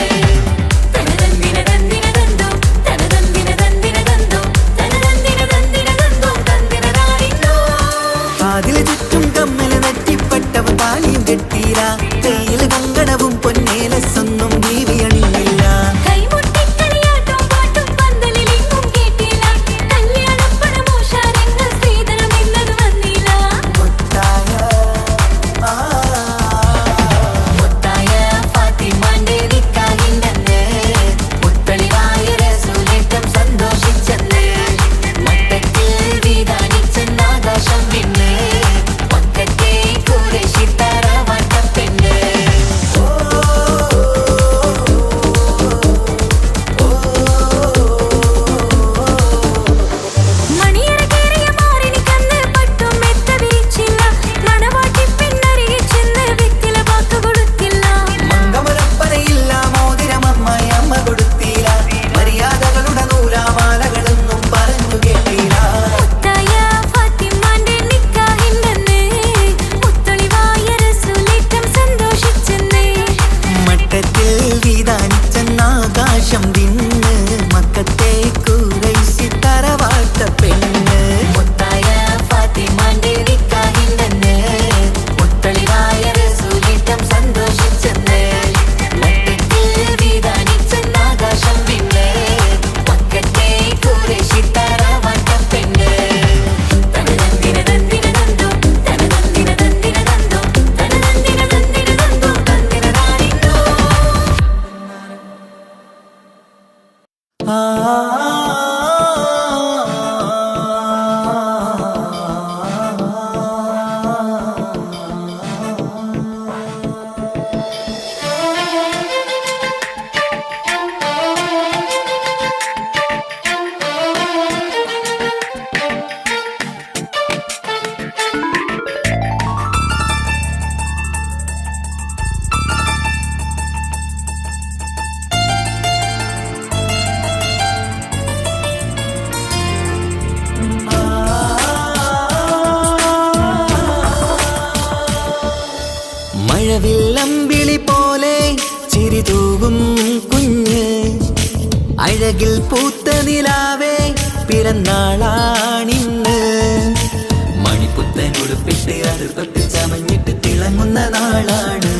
തനതന്തിന തന്തിന തന്തോ തനതന്തിന തന്തിന തന്തോ തനതന്തിന തന്തിന തന്തോ തന്തിനതാരിണ്ടോ കാതില് ചുറ്റും കമ്മല് നെറ്റിപ്പെട്ടവ താലിയും കെട്ടീല കയ്യിൽ കങ്കണവും പൊന്നേലസൊന്നും ബീവി അണിഞ്ഞില്ല കൈമുട്ടിക്കളിയാട്ടും പാട്ടും പന്തലിലെങ്ങും കേട്ടില്ല കല്യാണപ്പണമോഷാരങ്ങൾ സ്ത്രീധനം എന്നത് വന്നില്ല മുത്തായ മുത്തായ ഫാത്തിമാന്റെ നിക്കാഹിണ്ടെന്ന് മുത്തളിവായ റസൂലേറ്റം സന്തോഷിച്ചെന്ന് മട്ടത്തിൽ വിധാനിച്ചെന്നാകാശം പിന്നെ മക്കത്തെ ഖുറൈശി തറവാട്ടപ്പിന്നെ മഴവില്ലമ്പിളി പോലെ ചിരി തൂകും കുഞ്ഞ്, അഴകിൽ പൂത്ത നിലാവേ പിറന്നാളാണിന്ന്. മണിപ്പുത്തൻ ഉടുപ്പിട്ട് അതിർതൊട്ട് ചമഞ്ഞിട്ട് തിളങ്ങുന്ന നാളാണ്.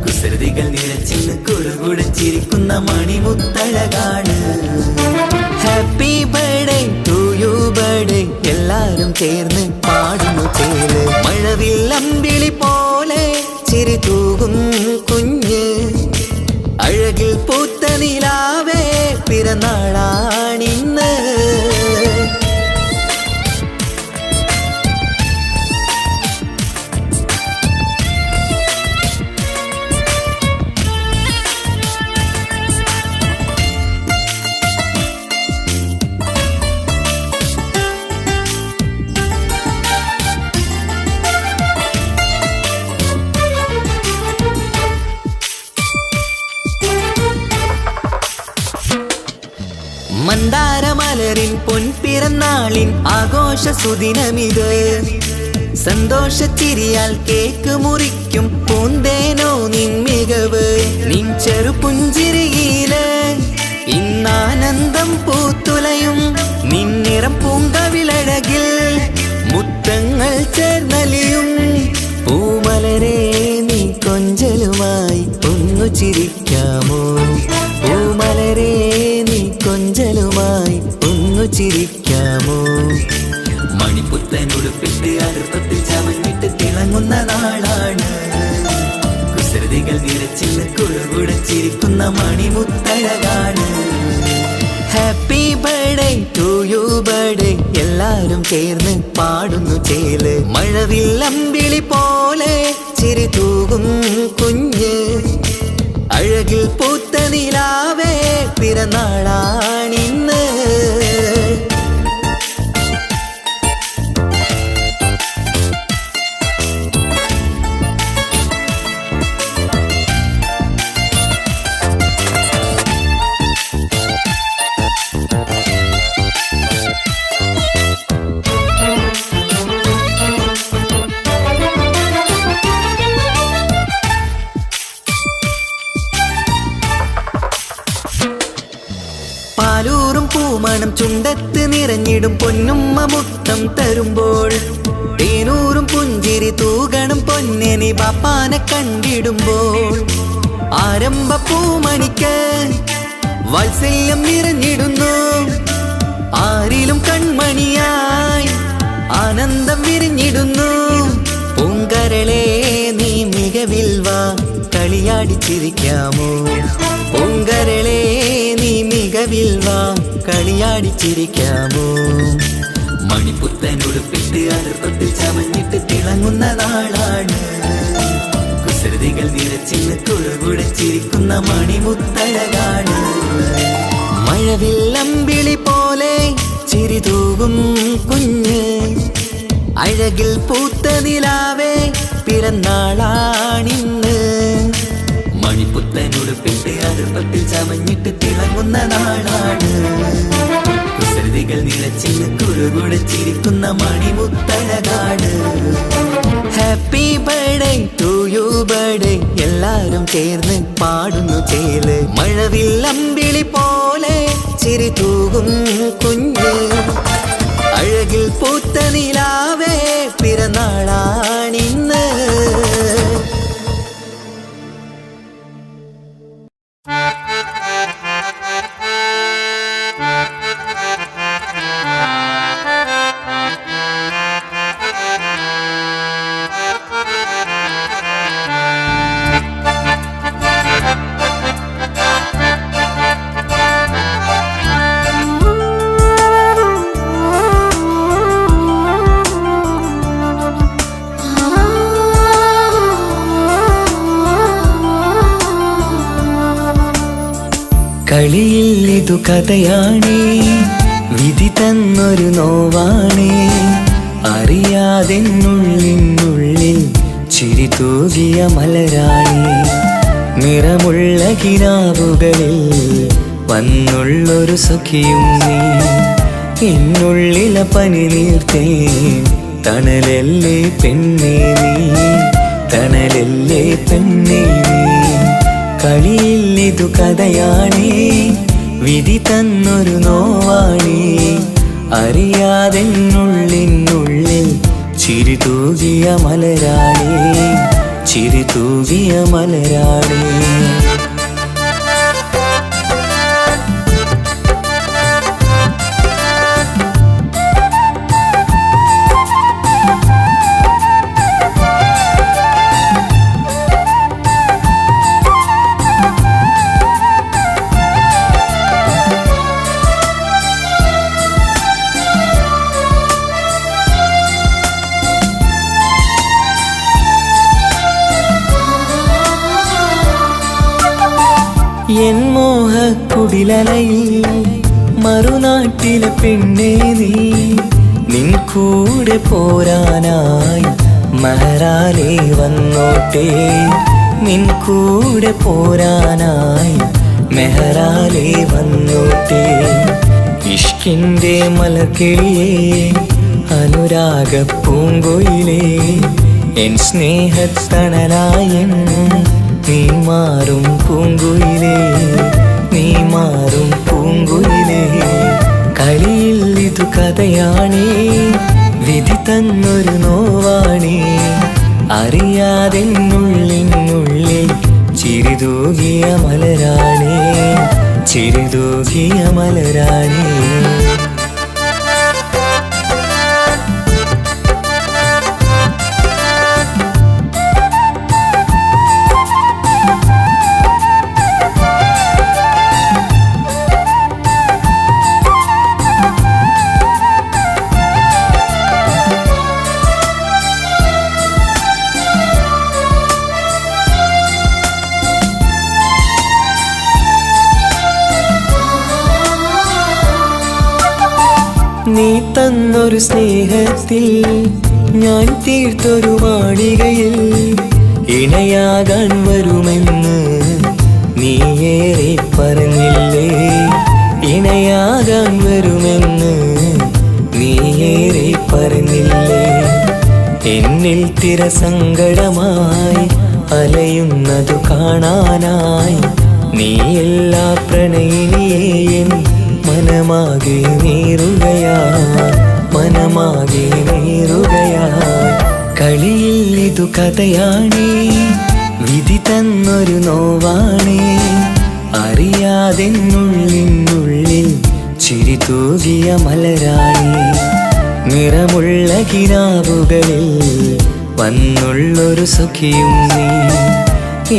കുസൃതികൾ നിറച്ചിന്ന് കുറുകൂടെ ചിരിക്കുന്ന മണിമുത്തഴകാണ്. Happy birthday to you birthday എല്ലാരും ചേർന്ന് പാടുന്നു ചേല്. മഴവില്ലമ്പിളി പോലെ ചിരി തൂകും കുഞ്ഞ്, അഴകിൽ പൂത്ത നിലാവേ പിറന്നാളാണിന്ന്. മന്ദാരമലരിൻ പൊൻപിറന്നാളിൻ ആഘോഷ സുദിനമിത്. സന്തോഷച്ചിരിയാൽ കേക്ക് മുറിക്കും പൂന്തേനോ നിൻ മികവ്. നിൻ ചെറുപുഞ്ചിരിയില് ഇന്നാനന്ദം പൂത്തുലയും. നിന്നിറം പൂങ്കവിളഴകിൽ മുത്തങ്ങൾ ചേർന്നലിയും. പൂമലരെ നീ കൊഞ്ചലുമായി ഒന്നു ചിരിക്കാമോ? പൂമലരെ നീ കൊഞ്ചലുമായി ഒന്നു ചിരിക്കാമോ? മണിപ്പുത്തൻ ഉടുപ്പിട്ട് അടുപ്പത്തിൽ ചമഞ്ഞിട്ട് തിളങ്ങുന്ന നാളാണ്. കുസൃതികൾ നിറച്ചിന്ന് കുറുകൂടെ ചിരിക്കുന്ന മണിമുത്തഴകാണ്. Happy birthday to you birthday എല്ലാരും ചേർന്ന് പാടുന്നു ചേല്. മഴവില്ലമ്പിളി പോലെ ചിരി തൂകും കുഞ്ഞ്, അഴകിൽ പൂത്ത നിലാവേ പിറന്നാളാണിന്ന്. പാലൂറും പൂമണം ചുണ്ടത്ത് നിറഞ്ഞിടും പൊന്നുമ്മ മുത്തം തരുമ്പോൾ. തേനൂറും പുഞ്ചിരി തൂകണം പൊന്നനി ബാപ്പാനെ കണ്ടിടുമ്പോൾ. ആരംഭ പൂമണിക്ക് വാത്സല്യം നിറഞ്ഞിടുന്നു. ആരിലും കൺമണിയായി ആനന്ദം വിരിഞ്ഞിടുന്നു. പൂങ്കരളെ നീ മികവിൽ വാ കളിയാടിച്ചിരിക്കാമോ? പൂങ്കരളെ നീ മികവിൽ വാ കളിയാടിച്ചിരിക്കാമോ? മണിപ്പുത്തൻ ഉടുപ്പിട്ട് അതിർതൊട്ട് ചമഞ്ഞിട്ട് തിളങ്ങുന്ന നാളാണ്. കുസൃതികൾ നിറച്ചിന്ന് കുറുകൂടെ ചിരിക്കുന്ന മണിമുത്തഴകാണ്. മഴവില്ലമ്പിളി പോലെ ചിരി തൂകും കുഞ്ഞ്, അഴകിൽ പൂത്ത നിലാവേ പിറന്നാളാണിന്ന്. മണിപ്പുത്തൻ ഉടുപ്പിട്ട് അതിർപ്പത്തിൽ ചമഞ്ഞിട്ട് തിളങ്ങുന്ന നാളാണ്. കുസൃതികൾ നിറച്ചിന്ന് കുറുകൂടെ ചിരിക്കുന്ന മണിമുത്തഴകാണ്. Happy birthday to you birthday എല്ലാരും ചേർന്ന് പാടുന്നു ചേല്. മഴവില്ലമ്പിളി പോലെ ചിരി തൂകും കുഞ്ഞ്, അഴകിൽ പൂത്ത നിലാവേ പിറന്നാളാണിന്ന്. കളിയിൽ ഇതു കഥയാണേ, വിധി തന്നൊരു നോവാണേ. അറിയാതെന്നുള്ളിനുള്ളിൽ ചിരി തൂകിയ മലരാണേ. നിറമുള്ള കിനാവുകളിൽ വന്നുള്ളൊരു സഖിയും നീ. എന്നുള്ളിലെ പനി നീർത്തേ തണലല്ലേ പെണ്ണേ നീ. തണലല്ലേ പെണ്ണേ നീ. കളിയില്ലിതു കഥയാണേ, വിധി തന്നൊരു നോവാണേ. അറിയാതെന്നുള്ളിനുള്ളിൽ ചിരി തൂകിയ മലരാണേ, ചിരി തൂകിയ മലരാണേ. എൻ മോഹക്കുടിലലയിൽ മറുനാട്ടിലെ പെണ്ണേ നീ. നിൻ കൂടെ പോരാനായി മഹറാലേ വന്നോട്ടെ, നിൻ കൂടെ പോരാനായി മെഹറാലേ വന്നോട്ടെ. ഇഷ്കിൻ്റെ മലക്കിളിയേ, അനുരാഗ പൂങ്കൊയിലേ, എൻ സ്നേഹത്തണലായൻ നീ മാറും പൂങ്കുയിലേ, നീ മാറും പൂങ്കുയിലേ. കളിയില്ലിതു കഥയാണേ, വിധി തന്നൊരു നോവാണേ. അറിയാതെന്നുള്ളിനുള്ളിൽ ചിരി തൂകിയ മലരാണേ, ചിരി തൂകിയ മലരാണേ. നീ തന്നൊരു സ്നേഹത്തിൽ ഞാൻ തീർത്തൊരു മാളികയിൽ ഇണയാകാൻ വരുമെന്ന് നീയേറെ പറഞ്ഞില്ലേ, ഇണയാകാൻ വരുമെന്ന് നീയേറെ പറഞ്ഞില്ലേ. എന്നിൽ തിരസങ്കടമായി അലയുന്നതു കാണാനായി നീ എല്ലാ പ്രണയിനിയേയും മനമാകെ നീറുകയായി, മനമാകെ നീറുകയായി. കളിയില്ലിതു കഥയാണേ, വിധി തന്നൊരു നോവാണേ. അറിയാതെന്നുള്ളിനുള്ളിൽ ചിരി തൂകിയ മലരാണേ. നിറമുള്ള കിനാവുകളിൽ വന്നുള്ളൊരു സഖിയും നീ.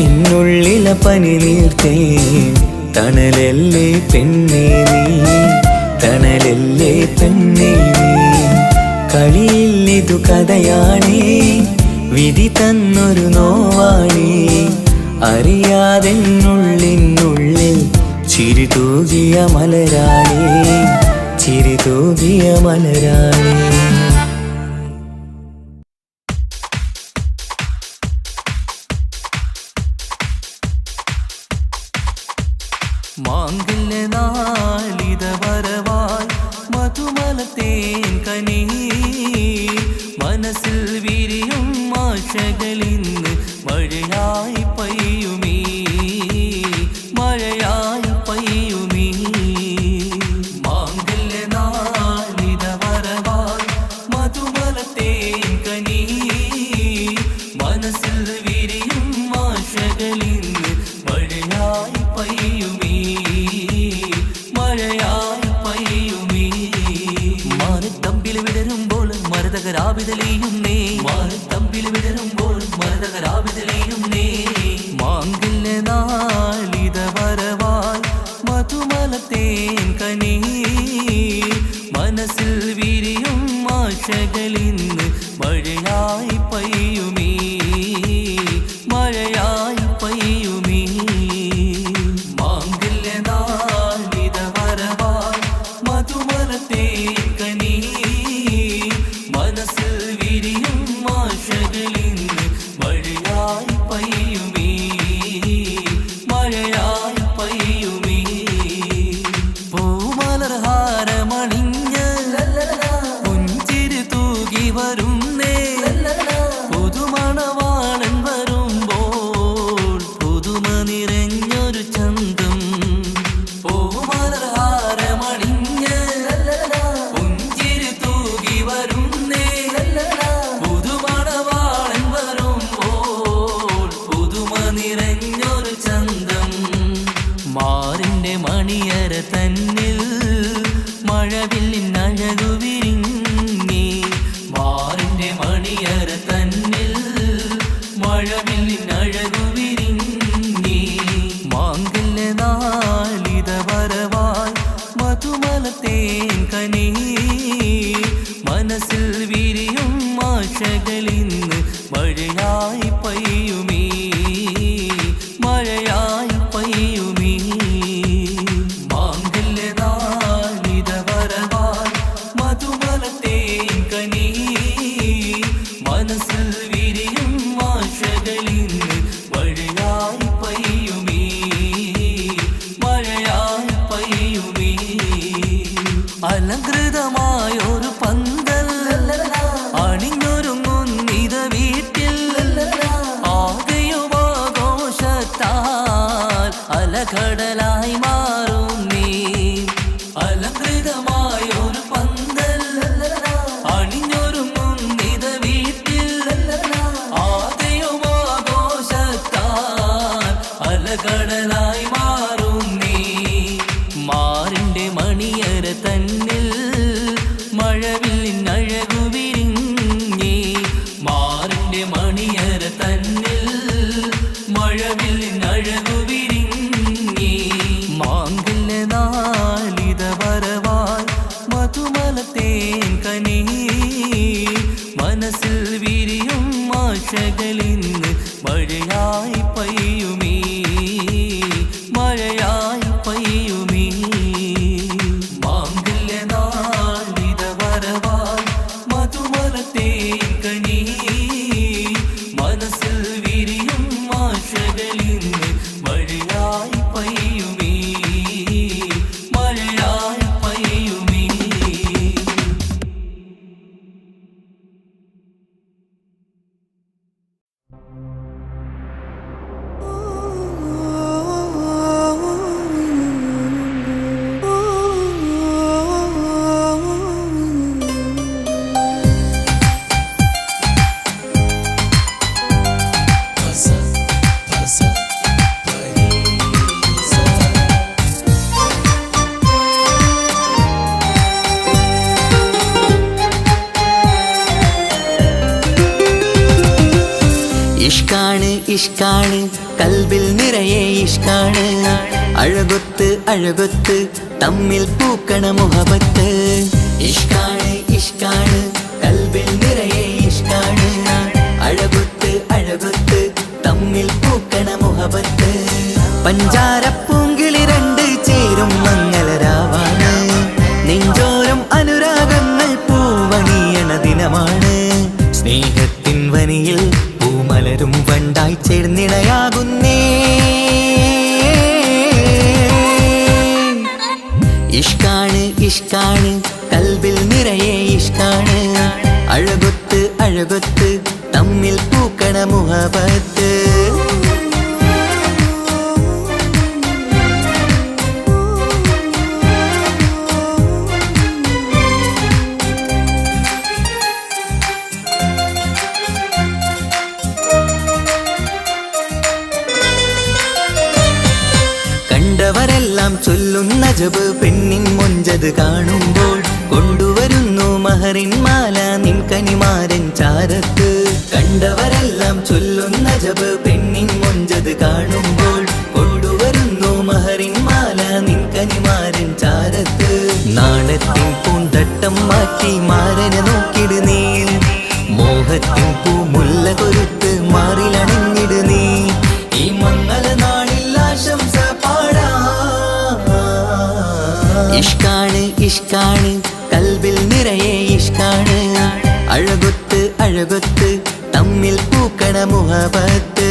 എന്നുള്ളില പനി നീർത്തേ, തണലല്ലേ പെണ്ണേ നീ, തണലല്ലേ പെണ്ണേ നീ. കളിയില്ലിതു കഥയാണേ, വിധി തന്നൊരു നോവാണേ. അറിയാതെന്നുള്ളിനുള്ളിൽ ചിരി തൂകിയ മലരാണേ, ചിരി തൂകിയ മലരാണേ. മാംഗല്യനാളിത വരവായി മധുമലത്തേൻ കനീ. മനസ്സിൽ വിരിയും ആശകളിന്ന് മഴയായി പെയ്യുമീ, മഴയായി പെയ്യുമീ. മാംഗല്യനാളിത വരവായി മധുമലത്തേൻ കനീ. മനസ്സിൽ വിരിയും ആശകളിന്ന് മഴയായി പെയ്യുമീ, മഴയായി പെയ്യുമീ. മാനത്തമ്പിൽ വിടരുമ്പോൾ മരതകരാവിതലെയുന്നേ, മാനത്തമ്പിൽ വിടരുമ്പോൾ മരതകരാവിതലെയുന്നേ. മാംഗല്യനാളിത വരവായി മധുമലത്തേൻ കനീ. മനസ്സിൽ വിരിയും ആശകളിന്ന് മഴയായി പെയ്യുമീ, മഴയായി പെയ്യുമീ. മാംഗല്യനാളിത വരവായി മധുമലത്തേൻ കനീ. മനസ്സിൽ വിരിയും ആശകളിന്ന് മഴയായി പെയ്യുമീ, മഴയായി പെയ്യുമീ. പൂമലർഹാരമണിഞ്ഞ് പുഞ്ചിരി തൂകി വരുന്നേ, പുതുമണവാളൻ മഴവില്ലിൻ അഴകു വിരിഞ്ഞി മാംഗല്യനാളിത വരവായി മധുമലത്തേൻ കനി മനസ്സിൽ വിരിയും ആശകളിന്ന് മഴയായി പെയ്യുമീ മഴയായി പെയ്യുമീ മാംഗല്യനാളിത വരവായി മധുമലത്തേൻ കനി മനസ്സിൽ വിരിയും ആശകളിന്ന് മഴയായി പെയ്യുമീ മഴയായി പെയ്യുമീ അലങ്കൃതമായൊരു പന്തൽ അണിഞ്ഞൊരുങ്ങുന്നിത വീട്ടിൽ ആകെയുമാഘോഷത്താൽ അലകടലായി മാറും നീ അലങ്കൃതമായൊരു പന്തൽ അണിഞ്ഞൊരുങ്ങുന്നിത വീട്ടിൽ ആകെയുമാഘോഷത്താൽ അലകടലായി മാറും നീ മാറിന്റെ മണിയറ തന്നിൽ മഴവില്ലിൻ അഴകു വിരിഞ്ഞി മാറിന്റെ മണിയറ തന്നിൽ മഴവില്ലിൻ അഴകു വിരിഞ്ഞി മാംഗല്യനാളിത വരവായി മധുമലത്തേൻ കനി മനസ്സിൽ വിരിയും ആശകളിന്ന് മഴയായി പെയ്യുമീ മഴയായി പെയ്യുമീ മാംഗല്യനാളിത വരവായി മധുമലത്തേൻ കനി മനസ്സിൽ വിരിയും ആശകളിന്ന് മഴയായി പെയ്യുമീ മഴയായി പെയ്യുമീ ഇഷ്കാണ് ഇഷ്കാണ് കൽബിൽ നിറയെ ഇഷ്കാണ് അഴകൊത്ത് അഴകൊത്ത് തമ്മിൽ പൂക്കണ മുഹബത്ത് ഇഷ്കാണ് ഇഷ്കാണ് കൽബിൽ നിറയെ ഇഷ്കാണ് അഴകൊത്ത് അഴകൊത്ത് തമ്മിൽ പൂക്കണ മുഹബത്ത് പഞ്ചാരപ്പൂങ്കിളി രണ്ട് ചേരും മംഗളരാവാണ് നെഞ്ചോരം അനുരാഗങ്ങൾ പൂവണിയണ ദിനമാണ് സ്നേഹത്തിൻ വനിയിൽ പൂമലരും വണ്ടായി ചേർന്നിണയാകുന്നേ ഇഷ്കാണ് ഇഷ്കാണ് കൽബിൽ നിറയെ ഇഷ്കാണ് അഴകൊത്ത് അഴകൊത്ത് തമ്മിൽ പൂക്കണ മുഹബത്ത് കണ്ടവരെല്ലാം ചൊല്ലുന്ന ജബ് പെണ്ണിൻ മൊഞ്ചത് കാണുമ്പോൾ കൊണ്ടുവരുന്നു മഹറിൻ മാല നിൻ കനിമാരൻ ചാരത്ത് കണ്ടവരെല്ലാം ചൊല്ലുന്ന ജബ് പെണ്ണിൻ മൊഞ്ചത് കാണുമ്പോൾ കൊണ്ടുവരുന്നു മഹറിൻ മാല നിൻ കനിമാരൻ ചാരത്ത് നാണത്തിൻ പൂന്തട്ടം മാറ്റി മാരനെ നോക്കിട് നീ മോഹത്തിൻ പൂമുല്ല കൊരുത്ത് മാറിലണിഞ്ഞിട് നീ ഈ മംഗള നാളിൽ ആശംസ പാടാ ഇഷ്കാണ് ഇഷ്കാണ് കൽബിൽ നിറയെ ഇഷ്കാണ് അഴകൊത്ത് അഴകൊത്ത് തമ്മിൽ പൂക്കണ മുഹബത്ത്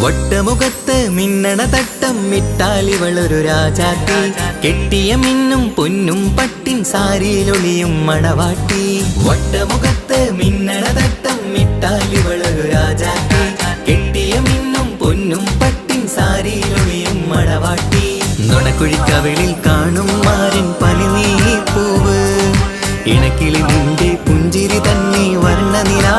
വട്ടമുഖത്ത് മിന്നണ തട്ടം മിട്ടാലിവളൊരു രാജാത്തി കെട്ടിയ മിന്നും പൊന്നും പട്ടിൻ സാരിയിലൊളിയും മണവാട്ടി വട്ടമുഖത്ത് മിന്നണ തട്ടം മിട്ടാലിവളൊരു രാജാത്തി കെട്ടിയ മിന്നും പൊന്നും പട്ടിൻ സാരിയിലൊളിയും മണവാട്ടി നുണക്കുഴിക്കവിളിൽ കാണും മാരൻ പനിനീർ പൂവ് ഇണക്കിളി നിന്റെ പുഞ്ചിരി തന്നെ വർണ്ണനിലാ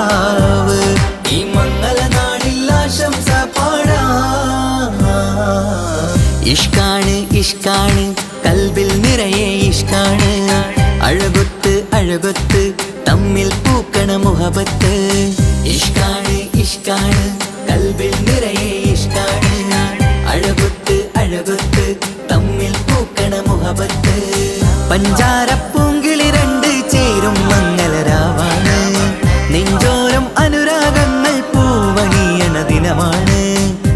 അഴകൊത്ത് തമ്മിൽ പൂക്കണ മുഹബത്ത്. ഇഷ്കാണ് ഇഷ്കാണ് കൽബിൽ നിറയെ ഇഷ്കാണ്, അഴകൊത്ത് അഴകൊത്ത് തമ്മിൽ പൂക്കണ മുഹബത്ത്. പഞ്ചാരപ്പൂങ്കിളി രണ്ട് ചേരും മംഗളരാവാണ്, നെഞ്ചോരം അനുരാഗങ്ങൾ പൂവണിയണ ദിനമാണ്.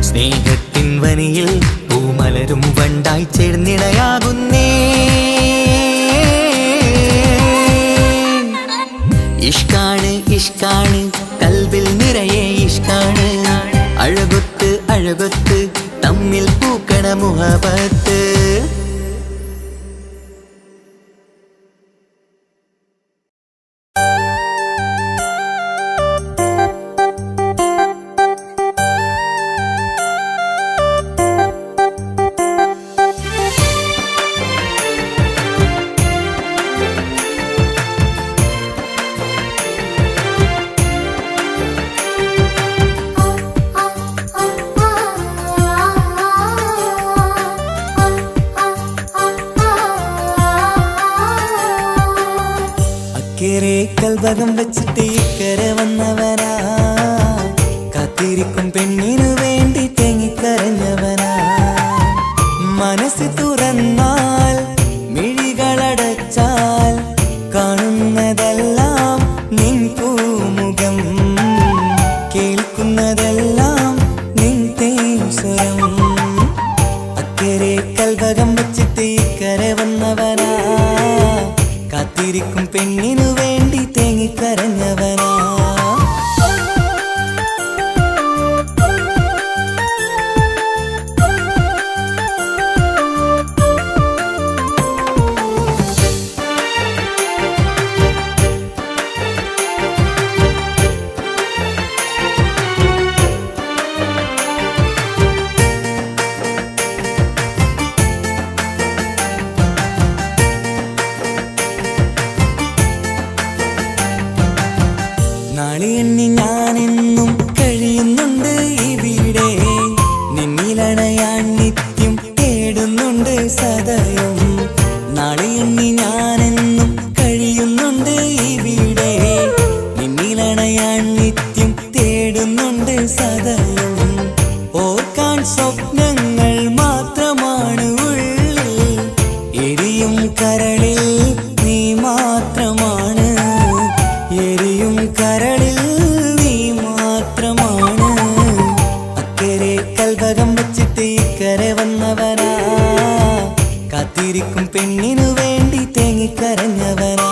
സ്നേഹത്തിൻ വനിയിൽ പൂമലരും വണ്ടായി ചേർന്നിണയാകുന്നേ. ഇഷ്കാണ് ഇഷ്കാണ് കൽബിൽ നിറയെ ഇഷ്കാണ്, അഴകൊത്ത് അഴകൊത്ത് തമ്മിൽ പൂക്കണ മുഹബത്ത്. കൽഭകം വെച്ചിട്ട് ഇക്കരെ വന്നവനാ, കാത്തിരിക്കും പെണ്ണിനു വേണ്ടി തേങ്ങിക്കരഞ്ഞവനാ. മനസ്സ് തുറന്നാൽ മിഴികളടച്ചാൽ കാണുന്നതെല്ലാം നിൻ പൂമുഖം, കേൾക്കുന്നതെല്ലാം നിൻ തേൻസ്വരം. അക്കരെ കൽഭകം വെച്ചിട്ട് ഇക്കരെ വന്നവനാ, കാത്തിരിക്കും പെണ്ണിനു വേണ്ടി തേങ്ങിക്കരഞ്ഞവനാ. നാളിയെണ്ണി ഞാനെന്നും കഴിയുന്നുണ്ട് ഇവിടെ, നിന്നിലണയാൻ നിത്യം തേടുന്നുണ്ട് സദയം. നാളിയെണ്ണി ഞാനെന്നും കഴിയുന്നുണ്ട് ഇവിടെ, നിന്നിലണയാൻ നിത്യം തേടുന്നുണ്ട് സദയം. ഓർക്കാൻ സ്വപ്നങ്ങൾ മാത്രമാണ് ഉള്ളിൽ, എരിയും കരളിൽ നീ മാത്രമാണ്, എരിയും കരളിൽ നീ മാത്രമാണ്. അക്കരെ കൽഭകം വെച്ചിട്ട് ഇക്കരെ വന്നവനാ, കാത്തിരിക്കും പെണ്ണിനു വേണ്ടി തേങ്ങിക്കരഞ്ഞവനാ.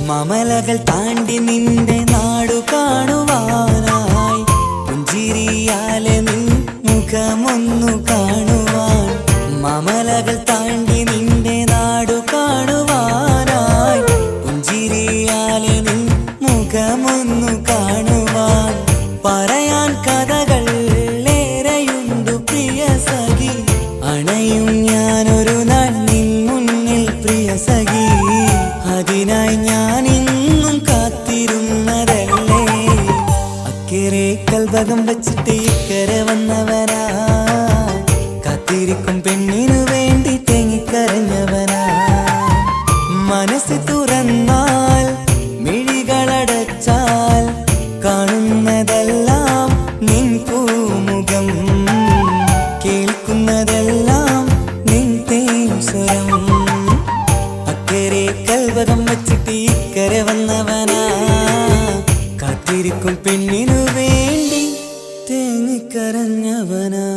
മമലകൾ താണ്ടി നിന്റെ നാടു കാണുവാനായി, പുഞ്ചിരിയാലെ നിൻ മുഖമൊന്നു കാണുവാൻ. മമലകൾ താണ്ടി നിന്റെ നാടു കാണുവാനായി, പുഞ്ചിരിയാലെ നിൻ മുഖമൊന്നു കാണുവാൻ. പറയാൻ കഥകൾ ഏറെയുണ്ടു പ്രിയ സഖി, അണയും ഞാനൊരു നാൾ നിൻ മുന്നിൽ പ്രിയ സഖി. അതിനായി ഞാൻ ഇന്നും കാത്തിരുന്നതല്ലേ. അക്കരെ കൽഭകം വെച്ചിട്ട് ഇക്കരെ വന്നവനാ, കാത്തിരിക്കും പെണ്ണിനു വേണ്ടി തേങ്ങിക്കരഞ്ഞവനാ. മനസ്സ് തുറന്നാൽ മിഴികളടച്ചാൽ കാണുന്നതെല്ലാം നിൻ പൂമുഖം, കേൾക്കുന്നതെല്ലാം നിൻ തേൻസ്വരം. അക്കരെ കൽഭകം വെച്ചിട്ട് ഇക്കരെ വന്നവനാ, കാത്തിരിക്കും പെണ്ണിനു വേണ്ടി തേങ്ങിക്കരഞ്ഞവനാ.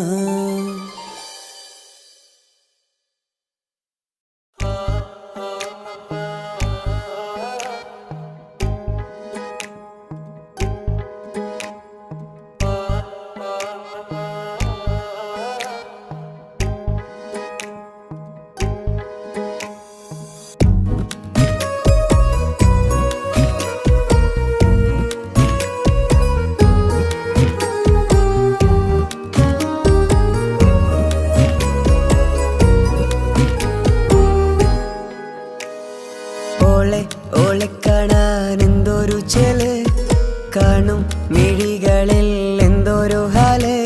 കണ്ണുകളിൽ എന്തൊരു ഹാല്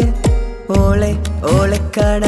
ഓളെ ഓളെ കാണാൻ